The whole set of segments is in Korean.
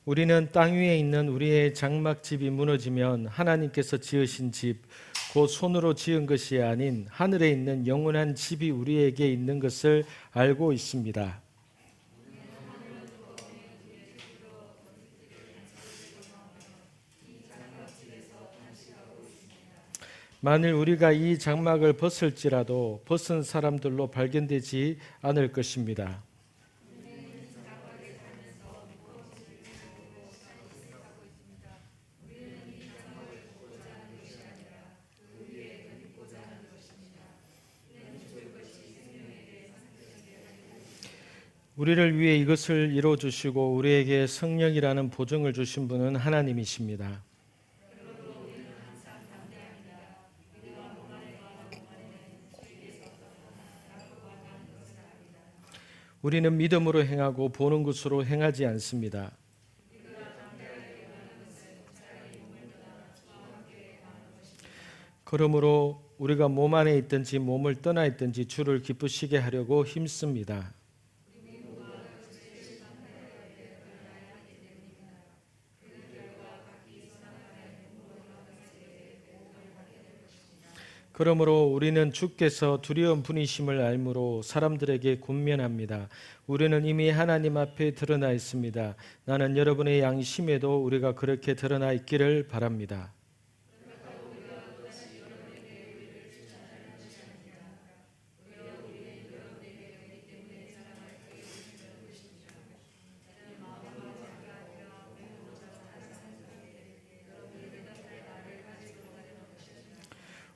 우리는 땅 위에 있는 우리의 장막집이 무너지면 하나님께서 지으신 집, 곧 손으로 지은 것이 아닌 하늘에 있는 영원한 집이 우리에게 있는 것을 알고 있습니다. 만일 우리가 이 장막을 벗을지라도 벗은 사람들로 발견되지 않을 것입니다. 우리를 위해 이것을 이루어 주시고 우리에게 성령이라는 보증을 주신 분은 하나님이십니다. 우리는 믿음으로 행하고 보는 것으로 행하지 않습니다. 그러므로 우리가 몸 안에 있든지 몸을 떠나 있든지 주를 기쁘시게 하려고 힘씁니다. 그러므로 우리는 주께서 두려운 분이심을 알므로 사람들에게 권면합니다. 우리는 이미 하나님 앞에 드러나 있습니다. 나는 여러분의 양심에도 우리가 그렇게 드러나 있기를 바랍니다.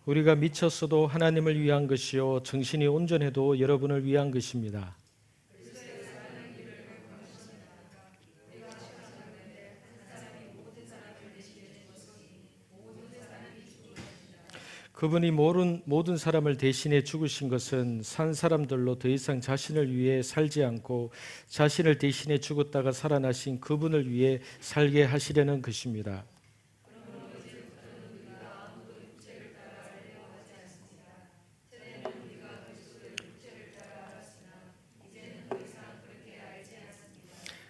우리가 미쳤어도 하나님을 위한 것이요 정신이 온전해도 여러분을 위한 것입니다. 그분이 모든 사람을 대신해 죽으신 것은 산 사람들로 더 이상 자신을 위해 살지 않고 자신을 대신해 죽었다가 살아나신 그분을 위해 살게 하시려는 것입니다.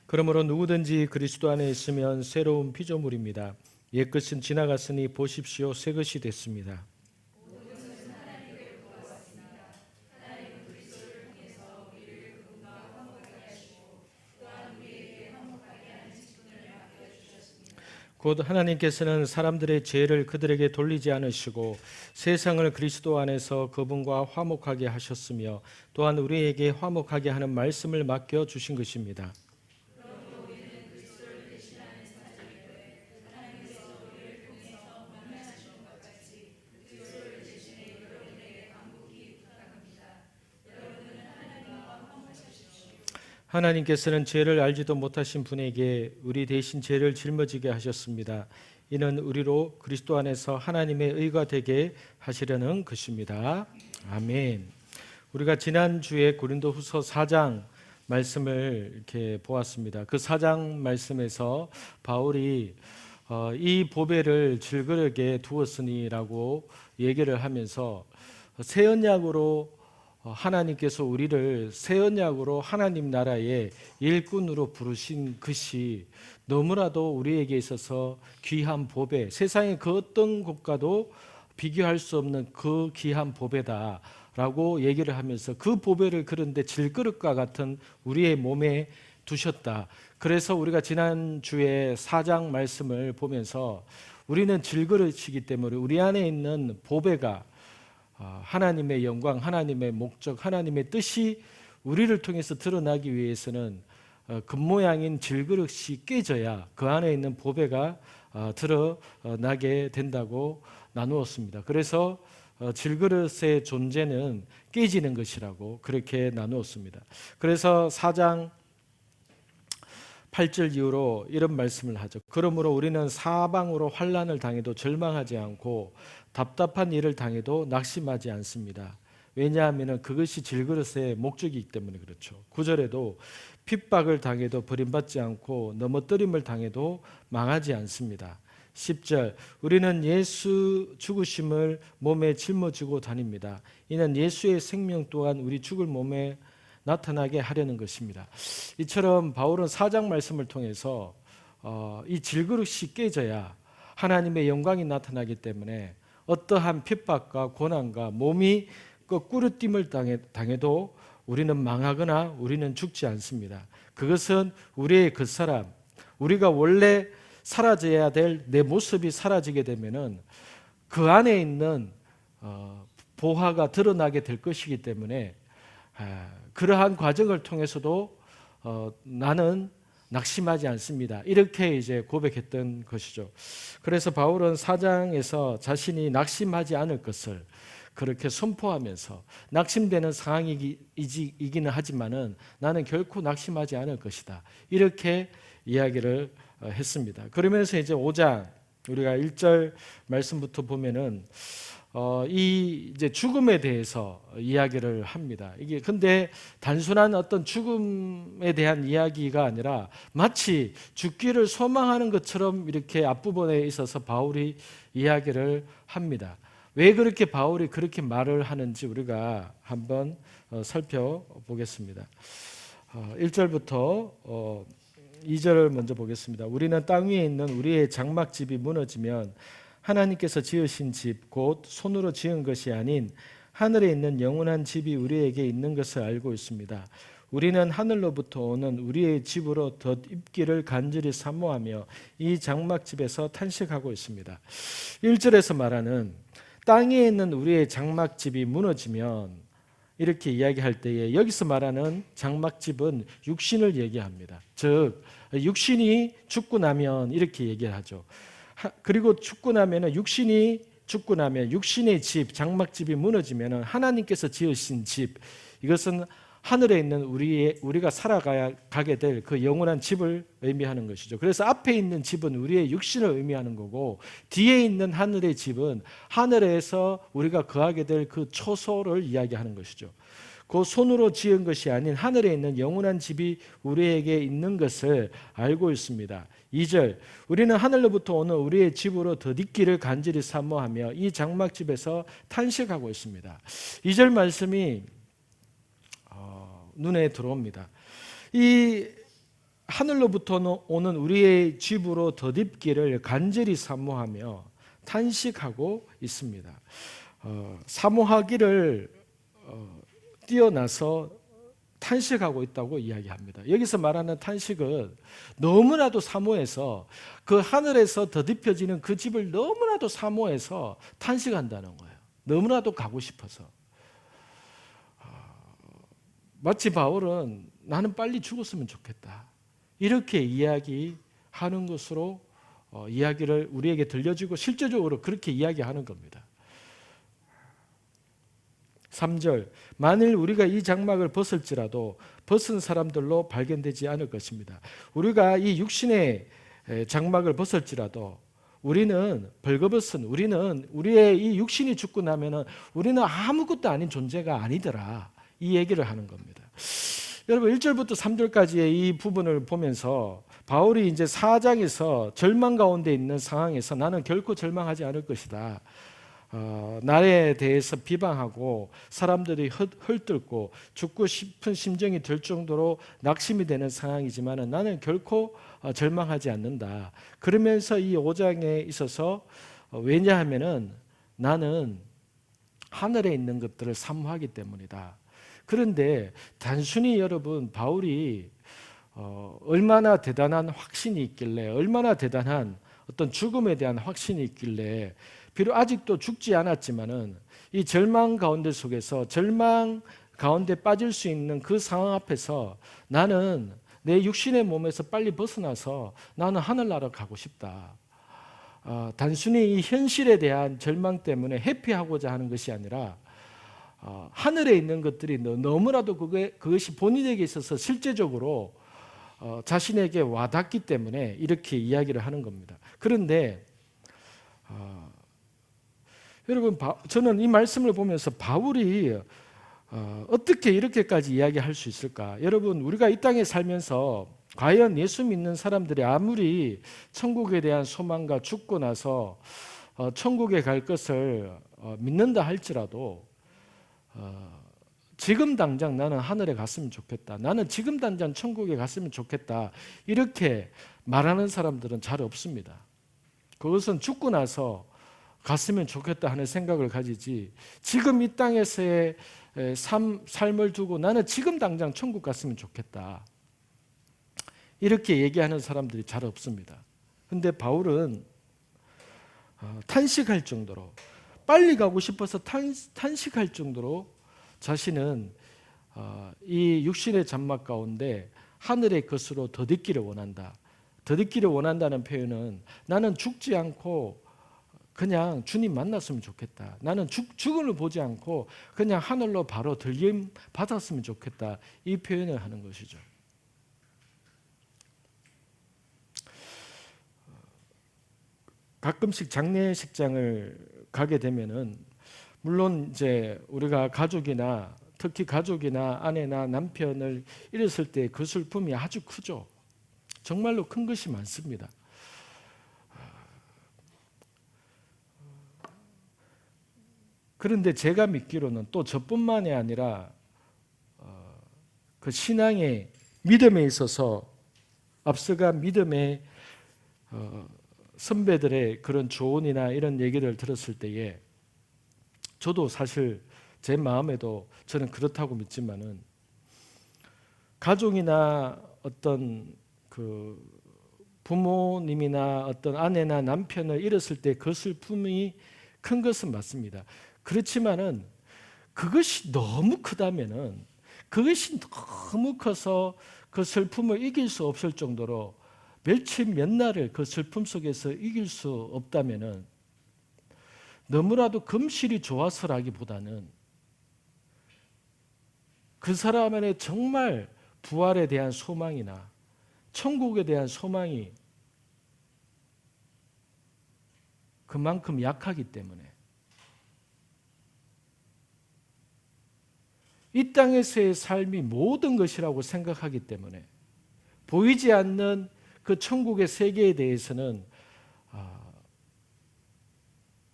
그러므로 누구든지 그리스도 안에 있으면 새로운 피조물입니다. 옛것은 지나갔으니 보십시오 새 것이 됐습니다. 곧 하나님께서는 사람들의 죄를 그들에게 돌리지 않으시고 세상을 그리스도 안에서 그분과 화목하게 하셨으며 또한 우리에게 화목하게 하는 말씀을 맡겨 주신 것입니다. 하나님께서는 죄를 알지도 못하신 분에게 우리 대신 죄를 짊어지게 하셨습니다. 이는 우리로 그리스도 안에서 하나님의 의가 되게 하시려는 것입니다. 아멘. 우리가 지난주에 고린도후서 4장 말씀을 이렇게 보았습니다. 그 4장 말씀에서 바울이 이 보배를 질그릇에 두었으니라고 얘기를 하면서 새 언약으로 하나님께서 우리를 새 언약으로 하나님 나라의 일꾼으로 부르신 것이 너무나도 우리에게 있어서 귀한 보배, 세상의 그 어떤 것과도 비교할 수 없는 그 귀한 보배다라고 얘기를 하면서 그 보배를 그런데 질그릇과 같은 우리의 몸에 두셨다. 그래서 우리가 지난주에 4장 말씀을 보면서 우리는 질그릇이기 때문에 우리 안에 있는 보배가 하나님의 영광, 하나님의 목적, 하나님의 뜻이 우리를 통해서 드러나기 위해서는 겉모양인 질그릇이 깨져야 그 안에 있는 보배가 드러나게 된다고 나누었습니다. 그래서 질그릇의 존재는 깨지는 것이라고 그렇게 나누었습니다. 그래서 4장 8절 이후로 이런 말씀을 하죠. 그러므로 우리는 사방으로 환난을 당해도 절망하지 않고 답답한 일을 당해도 낙심하지 않습니다. 왜냐하면 그것이 질그릇의 목적이기 때문에 그렇죠. 9절에도 핍박을 당해도 버림받지 않고 넘어뜨림을 당해도 망하지 않습니다. 10절 우리는 예수 죽으심을 몸에 짊어지고 다닙니다. 이는 예수의 생명 또한 우리 죽을 몸에 나타나게 하려는 것입니다. 이처럼 바울은 4장 말씀을 통해서 이 질그릇이 깨져야 하나님의 영광이 나타나기 때문에 어떠한 핍박과 고난과 몸이 거꾸로 띵을 당해도 우리는 망하거나 우리는 죽지 않습니다. 그것은 우리의 겉사람, 우리가 원래 사라져야 될 내 모습이 사라지게 되면은 그 안에 있는 보화가 드러나게 될 것이기 때문에 그러한 과정을 통해서도 나는 낙심하지 않습니다. 이렇게 이제 고백했던 것이죠. 그래서 바울은 4장에서 자신이 낙심하지 않을 것을 그렇게 선포하면서 낙심되는 상황이기는 하지만은 나는 결코 낙심하지 않을 것이다. 이렇게 이야기를 했습니다. 그러면서 이제 5장 우리가 1절 말씀부터 보면은 이 이제 죽음에 대해서 이야기를 합니다. 이게 근데 단순한 어떤 죽음에 대한 이야기가 아니라 마치 죽기를 소망하는 것처럼 이렇게 앞부분에 있어서 바울이 이야기를 합니다. 왜 그렇게 바울이 그렇게 말을 하는지 우리가 한번 살펴보겠습니다. 1절부터 2절을 먼저 보겠습니다. 우리는 땅 위에 있는 우리의 장막집이 무너지면 하나님께서 지으신 집 곧 손으로 지은 것이 아닌 하늘에 있는 영원한 집이 우리에게 있는 것을 알고 있습니다. 우리는 하늘로부터 오는 우리의 집으로 덧입기를 간절히 사모하며 이 장막집에서 탄식하고 있습니다. 1절에서 말하는 땅에 있는 우리의 장막집이 무너지면 이렇게 이야기할 때에 여기서 말하는 장막집은 육신을 얘기합니다. 즉 육신이 죽고 나면 이렇게 얘기하죠. 그리고 죽고 나면은 육신이 죽고 나면 육신의 집, 장막집이 무너지면은 하나님께서 지으신 집, 이것은 하늘에 있는 우리가 살아가게 될 그 영원한 집을 의미하는 것이죠. 그래서 앞에 있는 집은 우리의 육신을 의미하는 거고 뒤에 있는 하늘의 집은 하늘에서 우리가 거하게 될 그 초소를 이야기하는 것이죠. 그 손으로 지은 것이 아닌 하늘에 있는 영원한 집이 우리에게 있는 것을 알고 있습니다. 2절 우리는 하늘로부터 오는 우리의 집으로 덧입기를 간절히 사모하며 이 장막집에서 탄식하고 있습니다. 2절 말씀이 눈에 들어옵니다. 이 하늘로부터 오는 우리의 집으로 덧입기를 간절히 사모하며 탄식하고 있습니다. 사모하기를 뛰어나서 탄식하고 있다고 이야기합니다. 여기서 말하는 탄식은 너무나도 사모해서 그 하늘에서 덧입혀지는 그 집을 너무나도 사모해서 탄식한다는 거예요. 너무나도 가고 싶어서. 마치 바울은 나는 빨리 죽었으면 좋겠다. 이렇게 이야기하는 것으로 이야기를 우리에게 들려주고 실제적으로 그렇게 이야기하는 겁니다. 3절 만일 우리가 이 장막을 벗을지라도 벗은 사람들로 발견되지 않을 것입니다. 우리가 이 육신의 장막을 벗을지라도 우리는 벌거벗은 우리는 우리의 이 육신이 죽고 나면은 우리는 아무것도 아닌 존재가 아니더라. 이 얘기를 하는 겁니다. 여러분 1절부터 3절까지의 이 부분을 보면서 바울이 이제 4장에서 절망 가운데 있는 상황에서 나는 결코 절망하지 않을 것이다. 나에 대해서 비방하고 사람들이 헐뜯고 죽고 싶은 심정이 들 정도로 낙심이 되는 상황이지만 나는 결코 절망하지 않는다. 그러면서 이 5장에 있어서 왜냐하면은 나는 하늘에 있는 것들을 사모하기 때문이다. 그런데 단순히 여러분 바울이 얼마나 대단한 확신이 있길래 얼마나 대단한 어떤 죽음에 대한 확신이 있길래 비록 아직도 죽지 않았지만은 이 절망 가운데 속에서 절망 가운데 빠질 수 있는 그 상황 앞에서 나는 내 육신의 몸에서 빨리 벗어나서 나는 하늘나라 가고 싶다. 단순히 이 현실에 대한 절망 때문에 회피하고자 하는 것이 아니라 하늘에 있는 것들이 너무나도 그것이 본인에게 있어서 실제적으로 자신에게 와닿기 때문에 이렇게 이야기를 하는 겁니다. 그런데 여러분 저는 이 말씀을 보면서 바울이 어떻게 이렇게까지 이야기할 수 있을까? 여러분 우리가 이 땅에 살면서 과연 예수 믿는 사람들이 아무리 천국에 대한 소망과 죽고 나서 천국에 갈 것을 믿는다 할지라도 지금 당장 나는 하늘에 갔으면 좋겠다. 나는 지금 당장 천국에 갔으면 좋겠다. 이렇게 말하는 사람들은 잘 없습니다. 그것은 죽고 나서 갔으면 좋겠다 하는 생각을 가지지, 지금 이 땅에서의 삶을 두고 나는 지금 당장 천국 갔으면 좋겠다, 이렇게 얘기하는 사람들이 잘 없습니다. 근데 바울은 탄식할 정도로, 빨리 가고 싶어서 탄식할 정도로 자신은 이 육신의 장막 가운데 하늘의 것으로 더딛기를 원한다. 더딛기를 원한다는 표현은 나는 죽지 않고 그냥 주님 만났으면 좋겠다. 나는 죽음을 보지 않고 그냥 하늘로 바로 들림 받았으면 좋겠다. 이 표현을 하는 것이죠. 가끔씩 장례식장을 가게 되면은, 물론 이제 우리가 가족이나, 특히 가족이나 아내나 남편을 잃었을 때 그 슬픔이 아주 크죠. 정말로 큰 것이 많습니다. 그런데 제가 믿기로는 또 저뿐만이 아니라 그 신앙의 믿음에 있어서 앞서간 믿음의 선배들의 그런 조언이나 이런 얘기를 들었을 때에 저도 사실 제 마음에도 저는 그렇다고 믿지만은, 가족이나 어떤 그 부모님이나 어떤 아내나 남편을 잃었을 때 그 슬픔이 큰 것은 맞습니다. 그렇지만은 그것이 너무 크다면은, 그것이 너무 커서 그 슬픔을 이길 수 없을 정도로 며칠 몇 날을 그 슬픔 속에서 이길 수 없다면은, 너무나도 금실이 좋아서라기보다는 그 사람 안에 정말 부활에 대한 소망이나 천국에 대한 소망이 그만큼 약하기 때문에, 이 땅에서의 삶이 모든 것이라고 생각하기 때문에, 보이지 않는 그 천국의 세계에 대해서는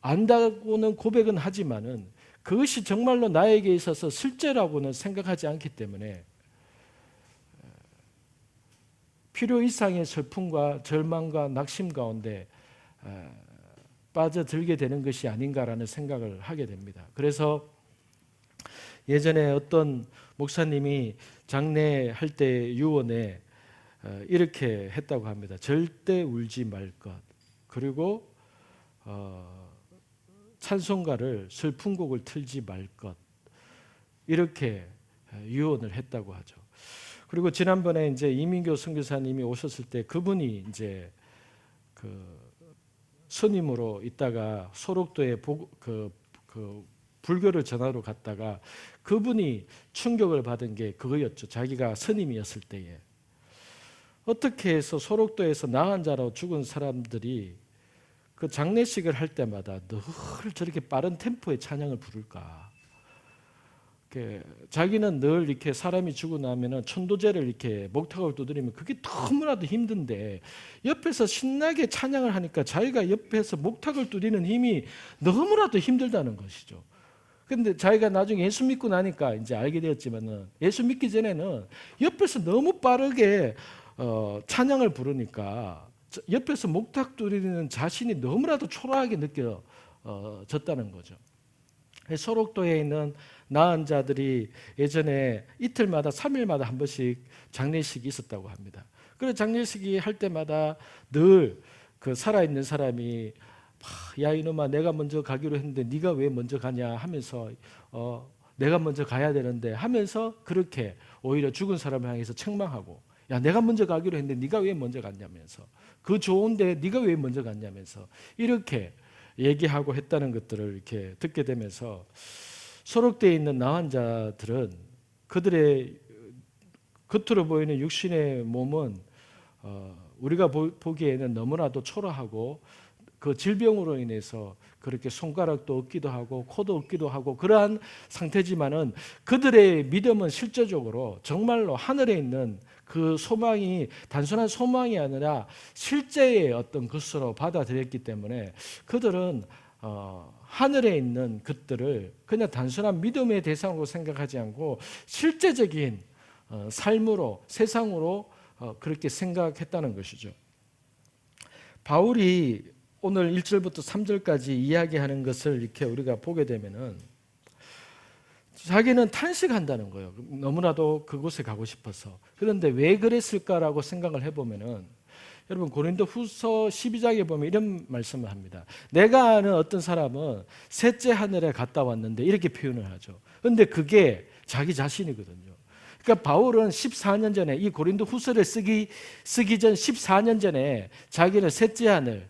안다고는 고백은 하지만은 그것이 정말로 나에게 있어서 실제라고는 생각하지 않기 때문에 필요 이상의 슬픔과 절망과 낙심 가운데 빠져들게 되는 것이 아닌가라는 생각을 하게 됩니다. 그래서 예전에 어떤 목사님이 장례할 때 유언에 이렇게 했다고 합니다. 절대 울지 말 것, 그리고 찬송가를 슬픈곡을 틀지 말 것, 이렇게 유언을 했다고 하죠. 그리고 지난번에 이제 이민교 선교사님이 오셨을 때 그분이 이제 그 스님으로 있다가 소록도에 불교를 전하러 갔다가 그분이 충격을 받은 게 그거였죠. 자기가 스님이었을 때에 어떻게 해서 소록도에서 나한 자로 죽은 사람들이 그 장례식을 할 때마다 늘 저렇게 빠른 템포의 찬양을 부를까? 자기는 늘 이렇게 사람이 죽고 나면은 천도제를 이렇게 목탁을 두드리면 그게 너무나도 힘든데, 옆에서 신나게 찬양을 하니까 자기가 옆에서 목탁을 두드리는 힘이 너무나도 힘들다는 것이죠. 근데 자기가 나중에 예수 믿고 나니까 이제 알게 되었지만은, 예수 믿기 전에는 옆에서 너무 빠르게 찬양을 부르니까 옆에서 목탁 두드리는 자신이 너무나도 초라하게 느껴졌다는 거죠. 소록도에 있는 나은 자들이 예전에 이틀마다 3일마다 한 번씩 장례식이 있었다고 합니다. 그래서 장례식이 할 때마다 늘 그 살아있는 사람이 야 이놈아, 내가 먼저 가기로 했는데 네가 왜 먼저 가냐 하면서 내가 먼저 가야 되는데 하면서 그렇게 오히려 죽은 사람을 향해서 책망하고, 야 내가 먼저 가기로 했는데 네가 왜 먼저 갔냐면서, 그 좋은데 네가 왜 먼저 갔냐면서 이렇게 얘기하고 했다는 것들을 이렇게 듣게 되면서, 소록대에 있는 나은 자들은 그들의 겉으로 보이는 육신의 몸은 우리가 보기에는 너무나도 초라하고 그 질병으로 인해서 그렇게 손가락도 없기도 하고 코도 없기도 하고 그러한 상태지만은, 그들의 믿음은 실제적으로 정말로 하늘에 있는 그 소망이 단순한 소망이 아니라 실제의 어떤 것으로 받아들였기 때문에 그들은 하늘에 있는 것들을 그냥 단순한 믿음의 대상으로 생각하지 않고 실제적인 삶으로, 세상으로 그렇게 생각했다는 것이죠. 바울이 오늘 1절부터 3절까지 이야기하는 것을 이렇게 우리가 보게 되면은 자기는 탄식한다는 거예요. 너무나도 그곳에 가고 싶어서. 그런데 왜 그랬을까라고 생각을 해보면은, 여러분 고린도 후서 12장에 보면 이런 말씀을 합니다. 내가 아는 어떤 사람은 셋째 하늘에 갔다 왔는데, 이렇게 표현을 하죠. 그런데 그게 자기 자신이거든요. 그러니까 바울은 14년 전에, 이 고린도 후서를 쓰기 전 14년 전에 자기는 셋째 하늘,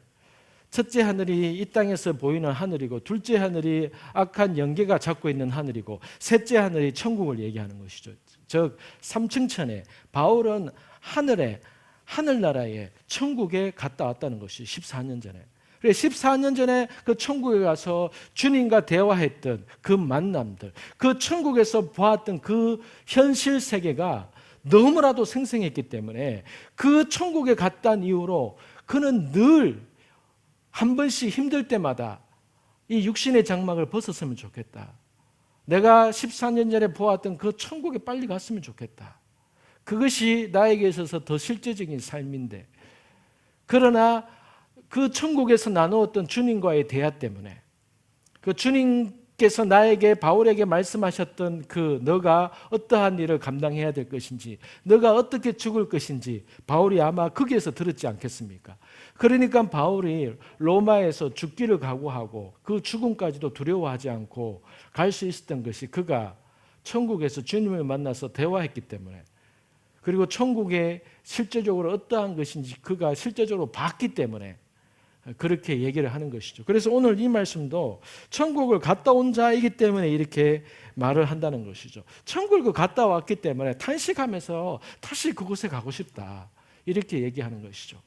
첫째 하늘이 이 땅에서 보이는 하늘이고, 둘째 하늘이 악한 영계가 잡고 있는 하늘이고, 셋째 하늘이 천국을 얘기하는 것이죠. 즉 3층천에 바울은 하늘나라에 천국에 갔다 왔다는 것이 14년 전에. 그래 14년 전에 그 천국에 가서 주님과 대화했던 그 만남들, 그 천국에서 보았던 그 현실 세계가 너무나도 생생했기 때문에 그 천국에 갔다는 이유로 그는 늘 한 번씩 힘들 때마다 이 육신의 장막을 벗었으면 좋겠다. 내가 14년 전에 보았던 그 천국에 빨리 갔으면 좋겠다. 그것이 나에게 있어서 더 실제적인 삶인데, 그러나 그 천국에서 나누었던 주님과의 대화 때문에, 그 주님께서 나에게, 바울에게 말씀하셨던 그 너가 어떠한 일을 감당해야 될 것인지, 너가 어떻게 죽을 것인지 바울이 아마 거기에서 들었지 않겠습니까? 그러니까 바울이 로마에서 죽기를 각오하고 그 죽음까지도 두려워하지 않고 갈 수 있었던 것이, 그가 천국에서 주님을 만나서 대화했기 때문에, 그리고 천국에 실제적으로 어떠한 것인지 그가 실제적으로 봤기 때문에 그렇게 얘기를 하는 것이죠. 그래서 오늘 이 말씀도 천국을 갔다 온 자이기 때문에 이렇게 말을 한다는 것이죠. 천국을 갔다 왔기 때문에 탄식하면서 다시 그곳에 가고 싶다, 이렇게 얘기하는 것이죠.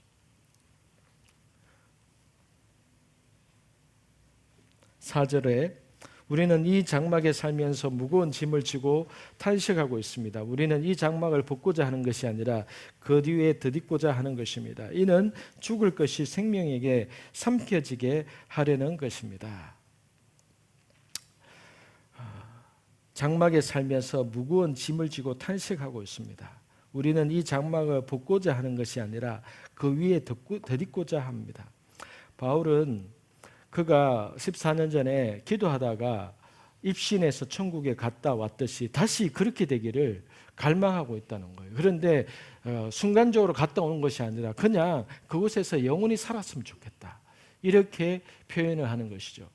4절에 우리는 이 장막에 살면서 무거운 짐을 지고 탄식하고 있습니다. 우리는 이 장막을 벗고자 하는 것이 아니라 그 뒤에 덧입고자 하는 것입니다. 이는 죽을 것이 생명에게 삼켜지게 하려는 것입니다. 장막에 살면서 무거운 짐을 지고 탄식하고 있습니다. 우리는 이 장막을 벗고자 하는 것이 아니라 그 위에 덧입고자 합니다. 바울은 그가 14년 전에 기도하다가 입신해서 천국에 갔다 왔듯이 다시 그렇게 되기를 갈망하고 있다는 거예요. 그런데 순간적으로 갔다 오는 것이 아니라 그냥 그곳에서 영원히 살았으면 좋겠다, 이렇게 표현을 하는 것이죠.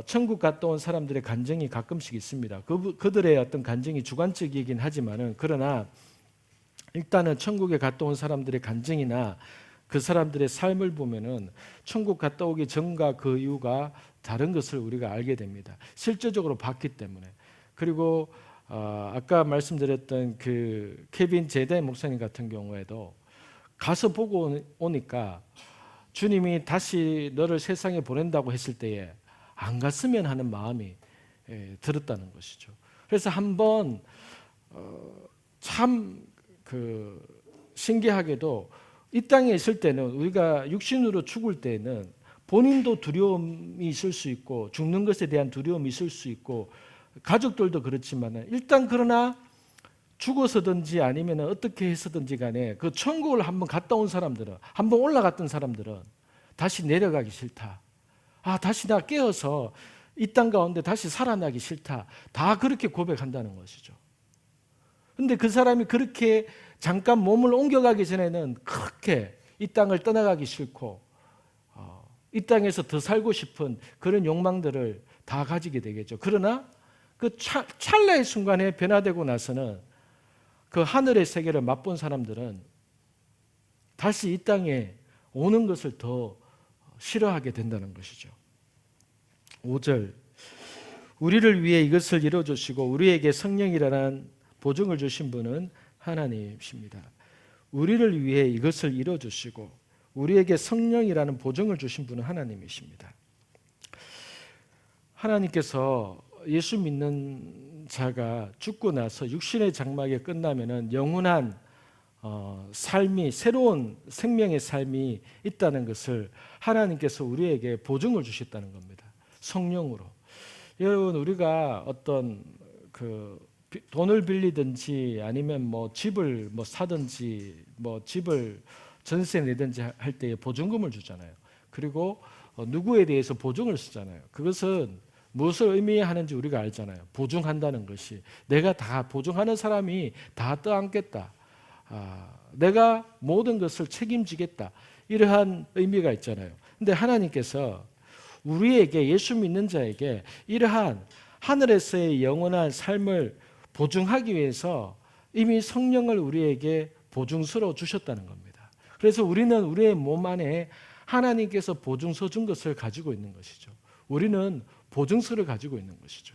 천국 갔다 온 사람들의 간증이 가끔씩 있습니다. 그들의 어떤 간증이 주관적이긴 하지만은, 그러나 일단은 천국에 갔다 온 사람들의 간증이나 그 사람들의 삶을 보면은 천국 갔다 오기 전과 그 이후가 다른 것을 우리가 알게 됩니다. 실제적으로 봤기 때문에. 그리고 아까 말씀드렸던 그 케빈 제대 목사님 같은 경우에도 가서 보고 오니까 주님이 다시 너를 세상에 보낸다고 했을 때에 안 갔으면 하는 마음이 들었다는 것이죠. 그래서 한번 참 신기하게도 이 땅에 있을 때는, 우리가 육신으로 죽을 때는 본인도 두려움이 있을 수 있고 죽는 것에 대한 두려움이 있을 수 있고 가족들도 그렇지만, 일단 그러나 죽어서든지 아니면 어떻게 해서든지 간에 그 천국을 한번 갔다 온 사람들은, 한번 올라갔던 사람들은 다시 내려가기 싫다, 다시 나 깨어서 이 땅 가운데 다시 살아나기 싫다, 다 그렇게 고백한다는 것이죠. 그런데 그 사람이 그렇게 잠깐 몸을 옮겨가기 전에는 그렇게 이 땅을 떠나가기 싫고 이 땅에서 더 살고 싶은 그런 욕망들을 다 가지게 되겠죠. 그러나 그 찰나의 순간에 변화되고 나서는 그 하늘의 세계를 맛본 사람들은 다시 이 땅에 오는 것을 더 싫어하게 된다는 것이죠. 5절, 우리를 위해 이것을 이루어주시고 우리에게 성령이라는 보증을 주신 분은 하나님이십니다. 우리를 위해 이것을 이루어주시고 우리에게 성령이라는 보증을 주신 분은 하나님이십니다. 하나님께서 예수 믿는 자가 죽고 나서 육신의 장막이 끝나면은 영원한 삶이, 새로운 생명의 삶이 있다는 것을 하나님께서 우리에게 보증을 주셨다는 겁니다. 성령으로. 여러분, 우리가 어떤 돈을 빌리든지 아니면 뭐 집을 사든지 뭐 집을 전세 내든지 할 때 보증금을 주잖아요. 그리고 누구에 대해서 보증을 쓰잖아요. 그것은 무엇을 의미하는지 우리가 알잖아요. 보증한다는 것이 내가 다 보증하는 사람이 다 떠안겠다. 내가 모든 것을 책임지겠다. 이러한 의미가 있잖아요. 근데 하나님께서 우리에게, 예수 믿는 자에게 이러한 하늘에서의 영원한 삶을 보증하기 위해서 이미 성령을 우리에게 보증서로 주셨다는 겁니다. 그래서 우리는 우리의 몸 안에 하나님께서 보증서 준 것을 가지고 있는 것이죠. 우리는 보증서를 가지고 있는 것이죠.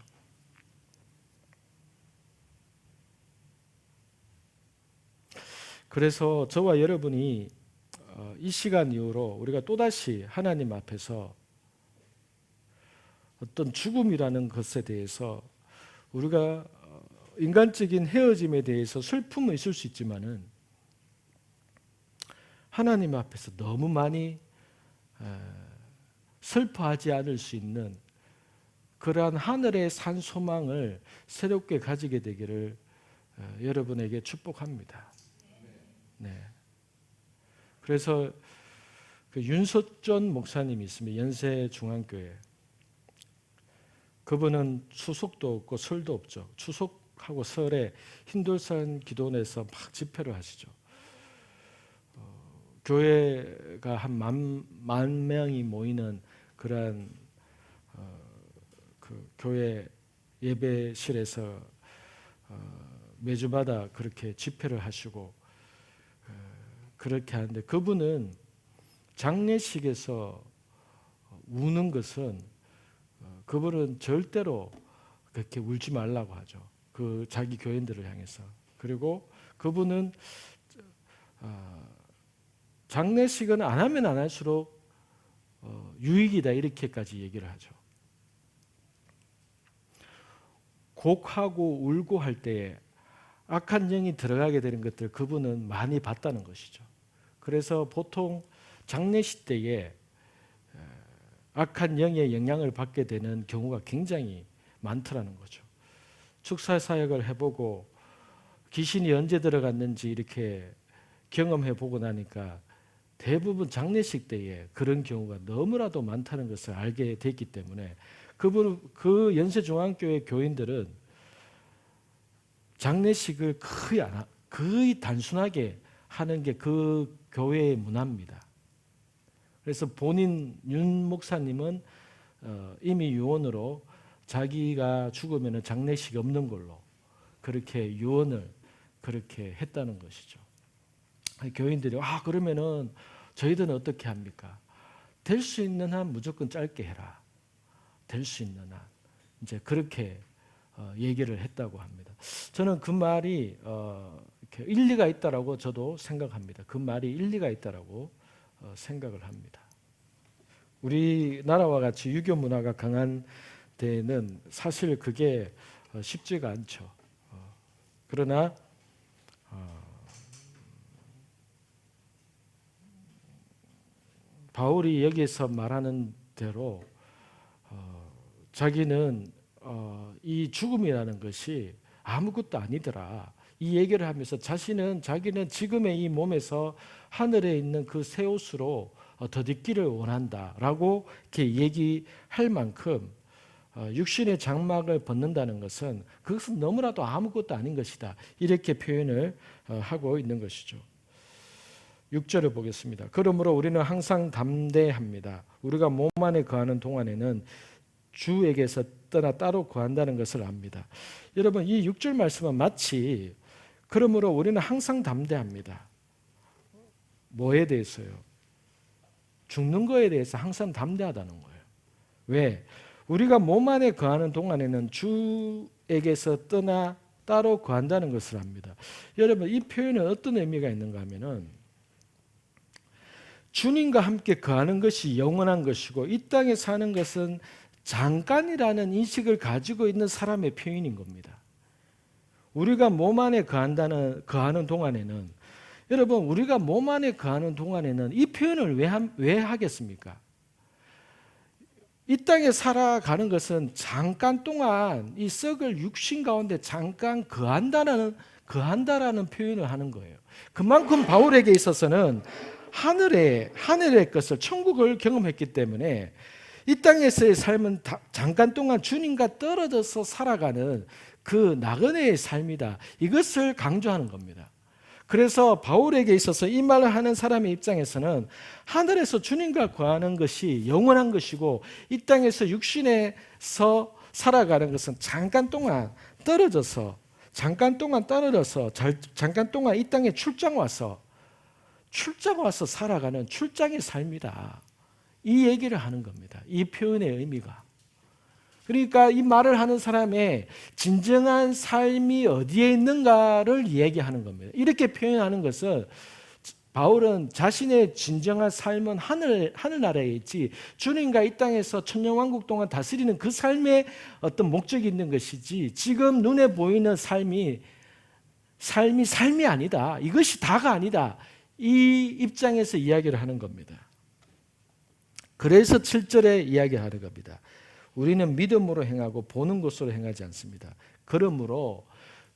그래서 저와 여러분이 이 시간 이후로 우리가 또다시 하나님 앞에서 어떤 죽음이라는 것에 대해서 우리가 인간적인 헤어짐에 대해서 슬픔은 있을 수 있지만은 하나님 앞에서 너무 많이 슬퍼하지 않을 수 있는 그러한 하늘의 산 소망을 새롭게 가지게 되기를 여러분에게 축복합니다. 네. 그래서 윤석전 목사님이 있습니다. 연세중앙교회. 그분은 추석도 없고 설도 없죠. 추석하고 설에 흰돌산 기도원에서 막 집회를 하시죠. 교회가 한 만 명이 모이는 그러한 그 교회 예배실에서 매주마다 그렇게 집회를 하시고 그렇게 하는데, 그분은 장례식에서 우는 것은 그분은 절대로 그렇게 울지 말라고 하죠. 그 자기 교인들을 향해서. 그리고 그분은 장례식은 안 하면 안 할수록 유익이다, 이렇게까지 얘기를 하죠. 곡하고 울고 할 때에 악한 영이 들어가게 되는 것들 그분은 많이 봤다는 것이죠. 그래서 보통 장례식 때에 악한 영의 영향을 받게 되는 경우가 굉장히 많더라는 거죠. 축사 사역을 해보고 귀신이 언제 들어갔는지 이렇게 경험해 보고 나니까 대부분 장례식 때에 그런 경우가 너무나도 많다는 것을 알게 됐기 때문에 그 연세중앙교회 교인들은 장례식을 거의 단순하게 하는 게 그 교회의 문화입니다. 그래서 본인 윤 목사님은 이미 유언으로 자기가 죽으면 장례식 없는 걸로 그렇게 유언을 그렇게 했다는 것이죠. 교인들이 그러면은 저희들은 어떻게 합니까? 될 수 있는 한 무조건 짧게 해라. 될 수 있는 한 이제 그렇게 얘기를 했다고 합니다. 저는 그 말이 이렇게 일리가 있다라고 저도 생각합니다. 그 말이 일리가 있다라고 생각을 합니다. 우리나라와 같이 유교 문화가 강한 데는 사실 그게 쉽지가 않죠. 그러나 바울이 여기서 말하는 대로 자기는 이 죽음이라는 것이 아무것도 아니더라, 이 얘기를 하면서 자기는 지금의 이 몸에서 하늘에 있는 그 새 옷으로 덧입기를 원한다라고 이렇게 얘기할 만큼 육신의 장막을 벗는다는 것은 그것은 너무나도 아무것도 아닌 것이다, 이렇게 표현을 하고 있는 것이죠. 6절을 보겠습니다. 그러므로 우리는 항상 담대합니다. 우리가 몸 안에 거하는 동안에는 주에게서 떠나 따로 거한다는 것을 압니다. 여러분, 이 6절 말씀은 마치 그러므로 우리는 항상 담대합니다. 뭐에 대해서요? 죽는 거에 대해서 항상 담대하다는 거예요. 왜? 우리가 몸 안에 거하는 동안에는 주에게서 떠나 따로 거한다는 것을 압니다. 여러분, 이 표현은 어떤 의미가 있는가 하면은 주님과 함께 거하는 것이 영원한 것이고 이 땅에 사는 것은 잠깐이라는 인식을 가지고 있는 사람의 표현인 겁니다. 우리가 몸 안에 거하는 동안에는, 여러분, 우리가 몸 안에 거하는 동안에는 이 표현을 왜 하겠습니까? 이 땅에 살아가는 것은 잠깐 동안 이 썩을 육신 가운데 잠깐 거한다라는 표현을 하는 거예요. 그만큼 바울에게 있어서는 하늘의 것을 천국을 경험했기 때문에 이 땅에서의 삶은 잠깐 동안 주님과 떨어져서 살아가는 그 나그네의 삶이다. 이것을 강조하는 겁니다. 그래서 바울에게 있어서 이 말을 하는 사람의 입장에서는 하늘에서 주님과 거하는 것이 영원한 것이고 이 땅에서 육신에서 살아가는 것은 잠깐 동안 떨어져서 잠깐 동안 이 땅에 출장 와서 살아가는 출장의 삶이다. 이 얘기를 하는 겁니다. 이 표현의 의미가. 그러니까 이 말을 하는 사람의 진정한 삶이 어디에 있는가를 얘기하는 겁니다. 이렇게 표현하는 것은 바울은 자신의 진정한 삶은 하늘나라에 있지 주님과 이 땅에서 천년왕국 동안 다스리는 그 삶에 어떤 목적이 있는 것이지 지금 눈에 보이는 삶이 아니다. 이것이 다가 아니다. 이 입장에서 이야기를 하는 겁니다. 그래서 7절에 이야기하는 겁니다. 우리는 믿음으로 행하고 보는 것으로 행하지 않습니다. 그러므로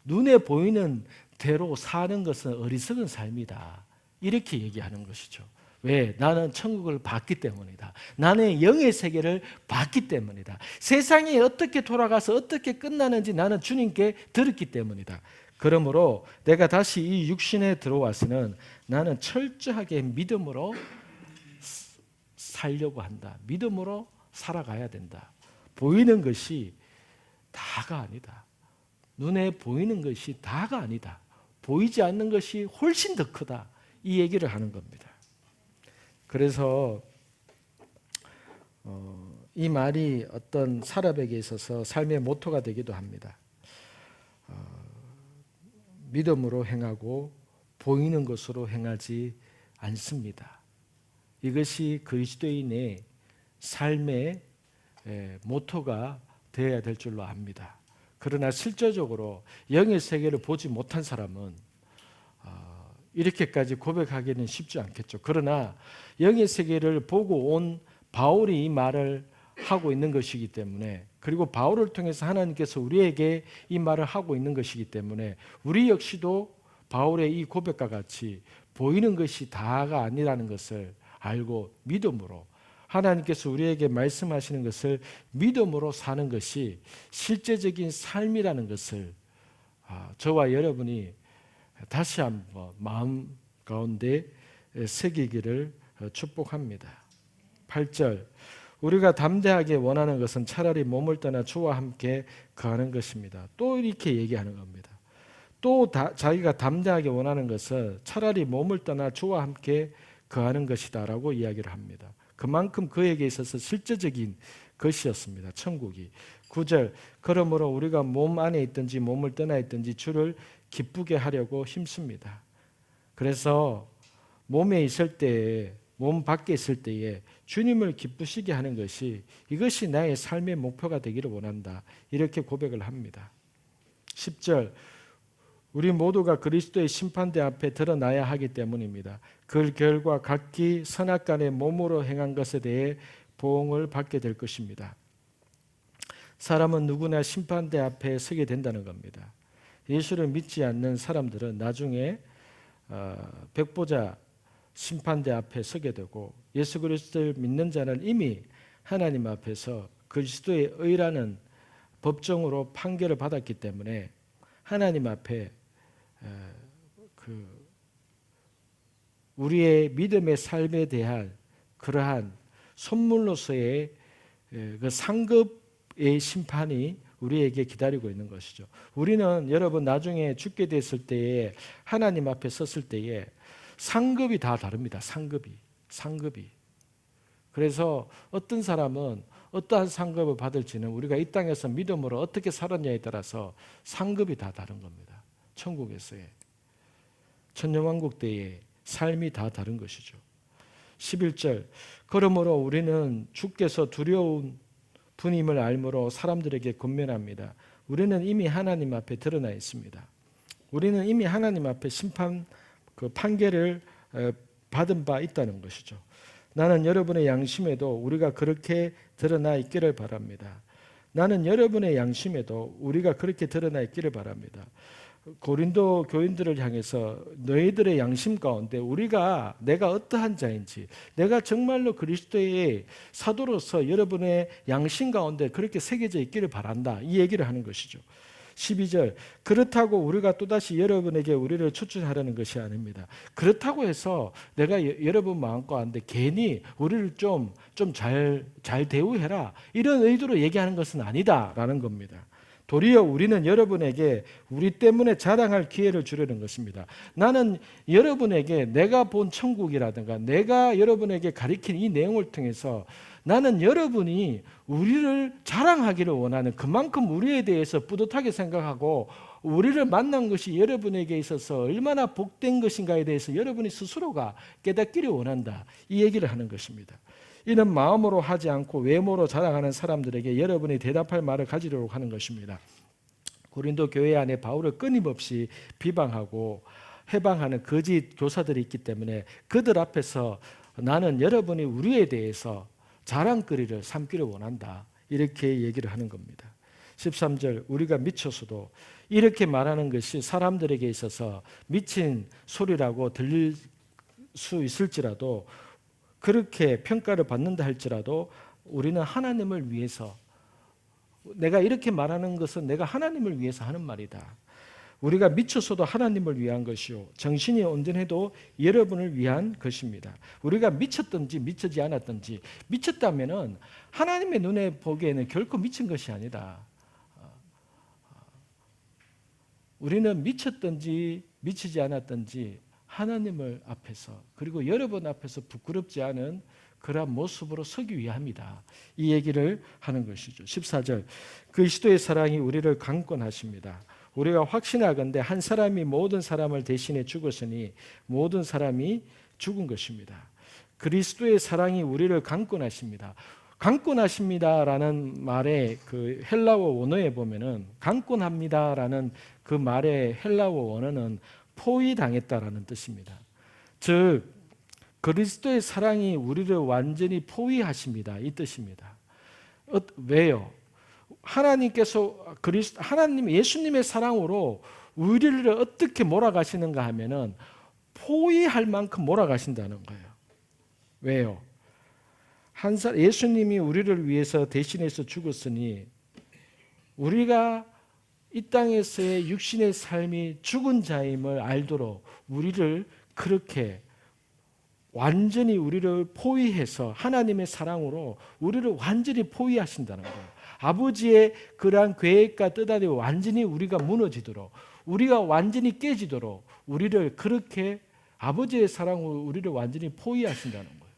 눈에 보이는 대로 사는 것은 어리석은 삶이다. 이렇게 얘기하는 것이죠. 왜? 나는 천국을 봤기 때문이다. 나는 영의 세계를 봤기 때문이다. 세상이 어떻게 돌아가서 어떻게 끝나는지 나는 주님께 들었기 때문이다. 그러므로 내가 다시 이 육신에 들어와서는 나는 철저하게 믿음으로 살려고 한다. 믿음으로 살아가야 된다. 보이는 것이 다가 아니다. 눈에 보이는 것이 다가 아니다. 보이지 않는 것이 훨씬 더 크다. 이 얘기를 하는 겁니다. 그래서 이 말이 어떤 사람에게 있어서 삶의 모토가 되기도 합니다. 믿음으로 행하고 보이는 것으로 행하지 않습니다. 이것이 그리스도인의 삶의 모토가 되어야 될 줄로 압니다. 그러나 실제적으로 영의 세계를 보지 못한 사람은 이렇게까지 고백하기는 쉽지 않겠죠. 그러나 영의 세계를 보고 온 바울이 이 말을 하고 있는 것이기 때문에 그리고 바울을 통해서 하나님께서 우리에게 이 말을 하고 있는 것이기 때문에 우리 역시도 바울의 이 고백과 같이 보이는 것이 다가 아니라는 것을 알고 믿음으로 하나님께서 우리에게 말씀하시는 것을 믿음으로 사는 것이 실제적인 삶이라는 것을 저와 여러분이 다시 한번 마음 가운데 새기기를 축복합니다. 8절 우리가 담대하게 원하는 것은 차라리 몸을 떠나 주와 함께 거하는 것입니다. 또 이렇게 얘기하는 겁니다. 또 자기가 담대하게 원하는 것은 차라리 몸을 떠나 주와 함께 거하는 것이다 라고 이야기를 합니다. 그만큼 그에게 있어서 실제적인 것이었습니다. 천국이. 9절 그러므로 우리가 몸 안에 있든지 몸을 떠나 있든지 주를 기쁘게 하려고 힘씁니다. 그래서 몸에 있을 때에 몸 밖에 있을 때에 주님을 기쁘시게 하는 것이 이것이 나의 삶의 목표가 되기를 원한다. 이렇게 고백을 합니다. 10절 우리 모두가 그리스도의 심판대 앞에 드러나야 하기 때문입니다. 그 결과 각기 선악간의 몸으로 행한 것에 대해 보응을 받게 될 것입니다. 사람은 누구나 심판대 앞에 서게 된다는 겁니다. 예수를 믿지 않는 사람들은 나중에 백보자 심판대 앞에 서게 되고 예수 그리스도를 믿는 자는 이미 하나님 앞에서 그리스도의 의라는 법정으로 판결을 받았기 때문에 하나님 앞에 우리의 믿음의 삶에 대한 그러한 선물로서의 그 상급의 심판이 우리에게 기다리고 있는 것이죠. 우리는 여러분 나중에 죽게 됐을 때에 하나님 앞에 섰을 때에 상급이 다 다릅니다. 상급이. 그래서 어떤 사람은 어떠한 상급을 받을지는 우리가 이 땅에서 믿음으로 어떻게 살았냐에 따라서 상급이 다 다른 겁니다. 천국에서의 천년왕국 때의 삶이 다 다른 것이죠. 11절 그러므로 우리는 주께서 두려운 분임을 알므로 사람들에게 권면합니다. 우리는 이미 하나님 앞에 드러나 있습니다. 우리는 이미 하나님 앞에 심판 그 판결을 받은 바 있다는 것이죠. 나는 여러분의 양심에도 우리가 그렇게 드러나 있기를 바랍니다. 나는 여러분의 양심에도 우리가 그렇게 드러나 있기를 바랍니다. 고린도 교인들을 향해서 너희들의 양심 가운데 내가 어떠한 자인지, 내가 정말로 그리스도의 사도로서 여러분의 양심 가운데 그렇게 새겨져 있기를 바란다, 이 얘기를 하는 것이죠. 12절, 그렇다고 우리가 또다시 여러분에게 우리를 추천하려는 것이 아닙니다. 그렇다고 해서 내가 여러분 마음 가운데 괜히 우리를 좀 잘 대우해라, 이런 의도로 얘기하는 것은 아니다라는 겁니다. 도리어 우리는 여러분에게 우리 때문에 자랑할 기회를 주려는 것입니다. 나는 여러분에게 내가 본 천국이라든가 내가 여러분에게 가르친 이 내용을 통해서 나는 여러분이 우리를 자랑하기를 원하는, 그만큼 우리에 대해서 뿌듯하게 생각하고 우리를 만난 것이 여러분에게 있어서 얼마나 복된 것인가에 대해서 여러분이 스스로가 깨닫기를 원한다, 이 얘기를 하는 것입니다. 이는 마음으로 하지 않고 외모로 자랑하는 사람들에게 여러분이 대답할 말을 가지려고 하는 것입니다. 고린도 교회 안에 바울을 끊임없이 비방하고 해방하는 거짓 교사들이 있기 때문에 그들 앞에서 나는 여러분이 우리에 대해서 자랑거리를 삼기를 원한다, 이렇게 얘기를 하는 겁니다. 13절, 우리가 미쳐서도, 이렇게 말하는 것이 사람들에게 있어서 미친 소리라고 들릴 수 있을지라도, 그렇게 평가를 받는다 할지라도 우리는 하나님을 위해서, 내가 이렇게 말하는 것은 내가 하나님을 위해서 하는 말이다. 우리가 미쳐서도 하나님을 위한 것이요, 정신이 온전해도 여러분을 위한 것입니다. 우리가 미쳤든지 미치지 않았든지, 미쳤다면은 하나님의 눈에 보기에는 결코 미친 것이 아니다. 우리는 미쳤든지 미치지 않았든지 하나님을 앞에서, 그리고 여러분 앞에서 부끄럽지 않은 그러한 모습으로 서기 위함이다, 이 얘기를 하는 것이죠. 14절, 그리스도의 사랑이 우리를 강권하십니다. 우리가 확신하건대 한 사람이 모든 사람을 대신해 죽었으니 모든 사람이 죽은 것입니다. 그리스도의 사랑이 우리를 강권하십니다. 강권하십니다라는 말의 그 헬라어 원어에 보면은, 강권합니다라는 그 말의 헬라어 원어는 포위당했다라는 뜻입니다. 즉 그리스도의 사랑이 우리를 완전히 포위하십니다, 이 뜻입니다. 왜요? 하나님께서 하나님 예수님의 사랑으로 우리를 어떻게 몰아가시는가 하면은 포위할 만큼 몰아가신다는 거예요. 왜요? 예수님이 우리를 위해서 대신해서 죽었으니 우리가 이 땅에서의 육신의 삶이 죽은 자임을 알도록 우리를 그렇게 완전히 우리를 포위해서 하나님의 사랑으로 우리를 완전히 포위하신다는 거예요. 아버지의 그러한 계획과 뜻 안에 완전히 우리가 무너지도록, 우리가 완전히 깨지도록 우리를 그렇게 아버지의 사랑으로 우리를 완전히 포위하신다는 거예요.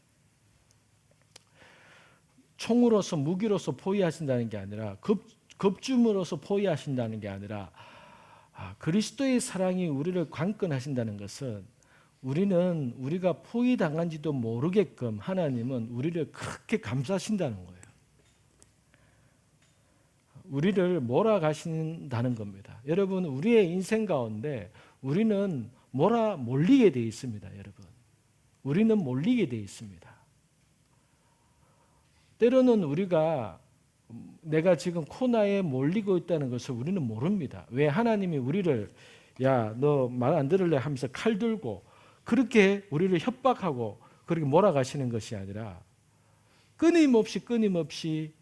총으로서, 무기로서 포위하신다는 게 아니라, 겁줌으로서 포위하신다는 게 아니라, 그리스도의 사랑이 우리를 강권하신다는 것은 우리는 우리가 포위당한지도 모르게끔 하나님은 우리를 그렇게 감싸신다는 거예요. 우리를 몰아가신다는 겁니다. 여러분, 우리의 인생 가운데 우리는 몰리게 되어 있습니다. 여러분, 우리는 몰리게 되어 있습니다. 때로는 우리가 내가 지금 코너에 몰리고 있다는 것을 우리는 모릅니다. 왜? 하나님이 우리를 야, 너 말 안 들을래 하면서 칼 들고 그렇게 우리를 협박하고 그렇게 몰아가시는 것이 아니라 끊임없이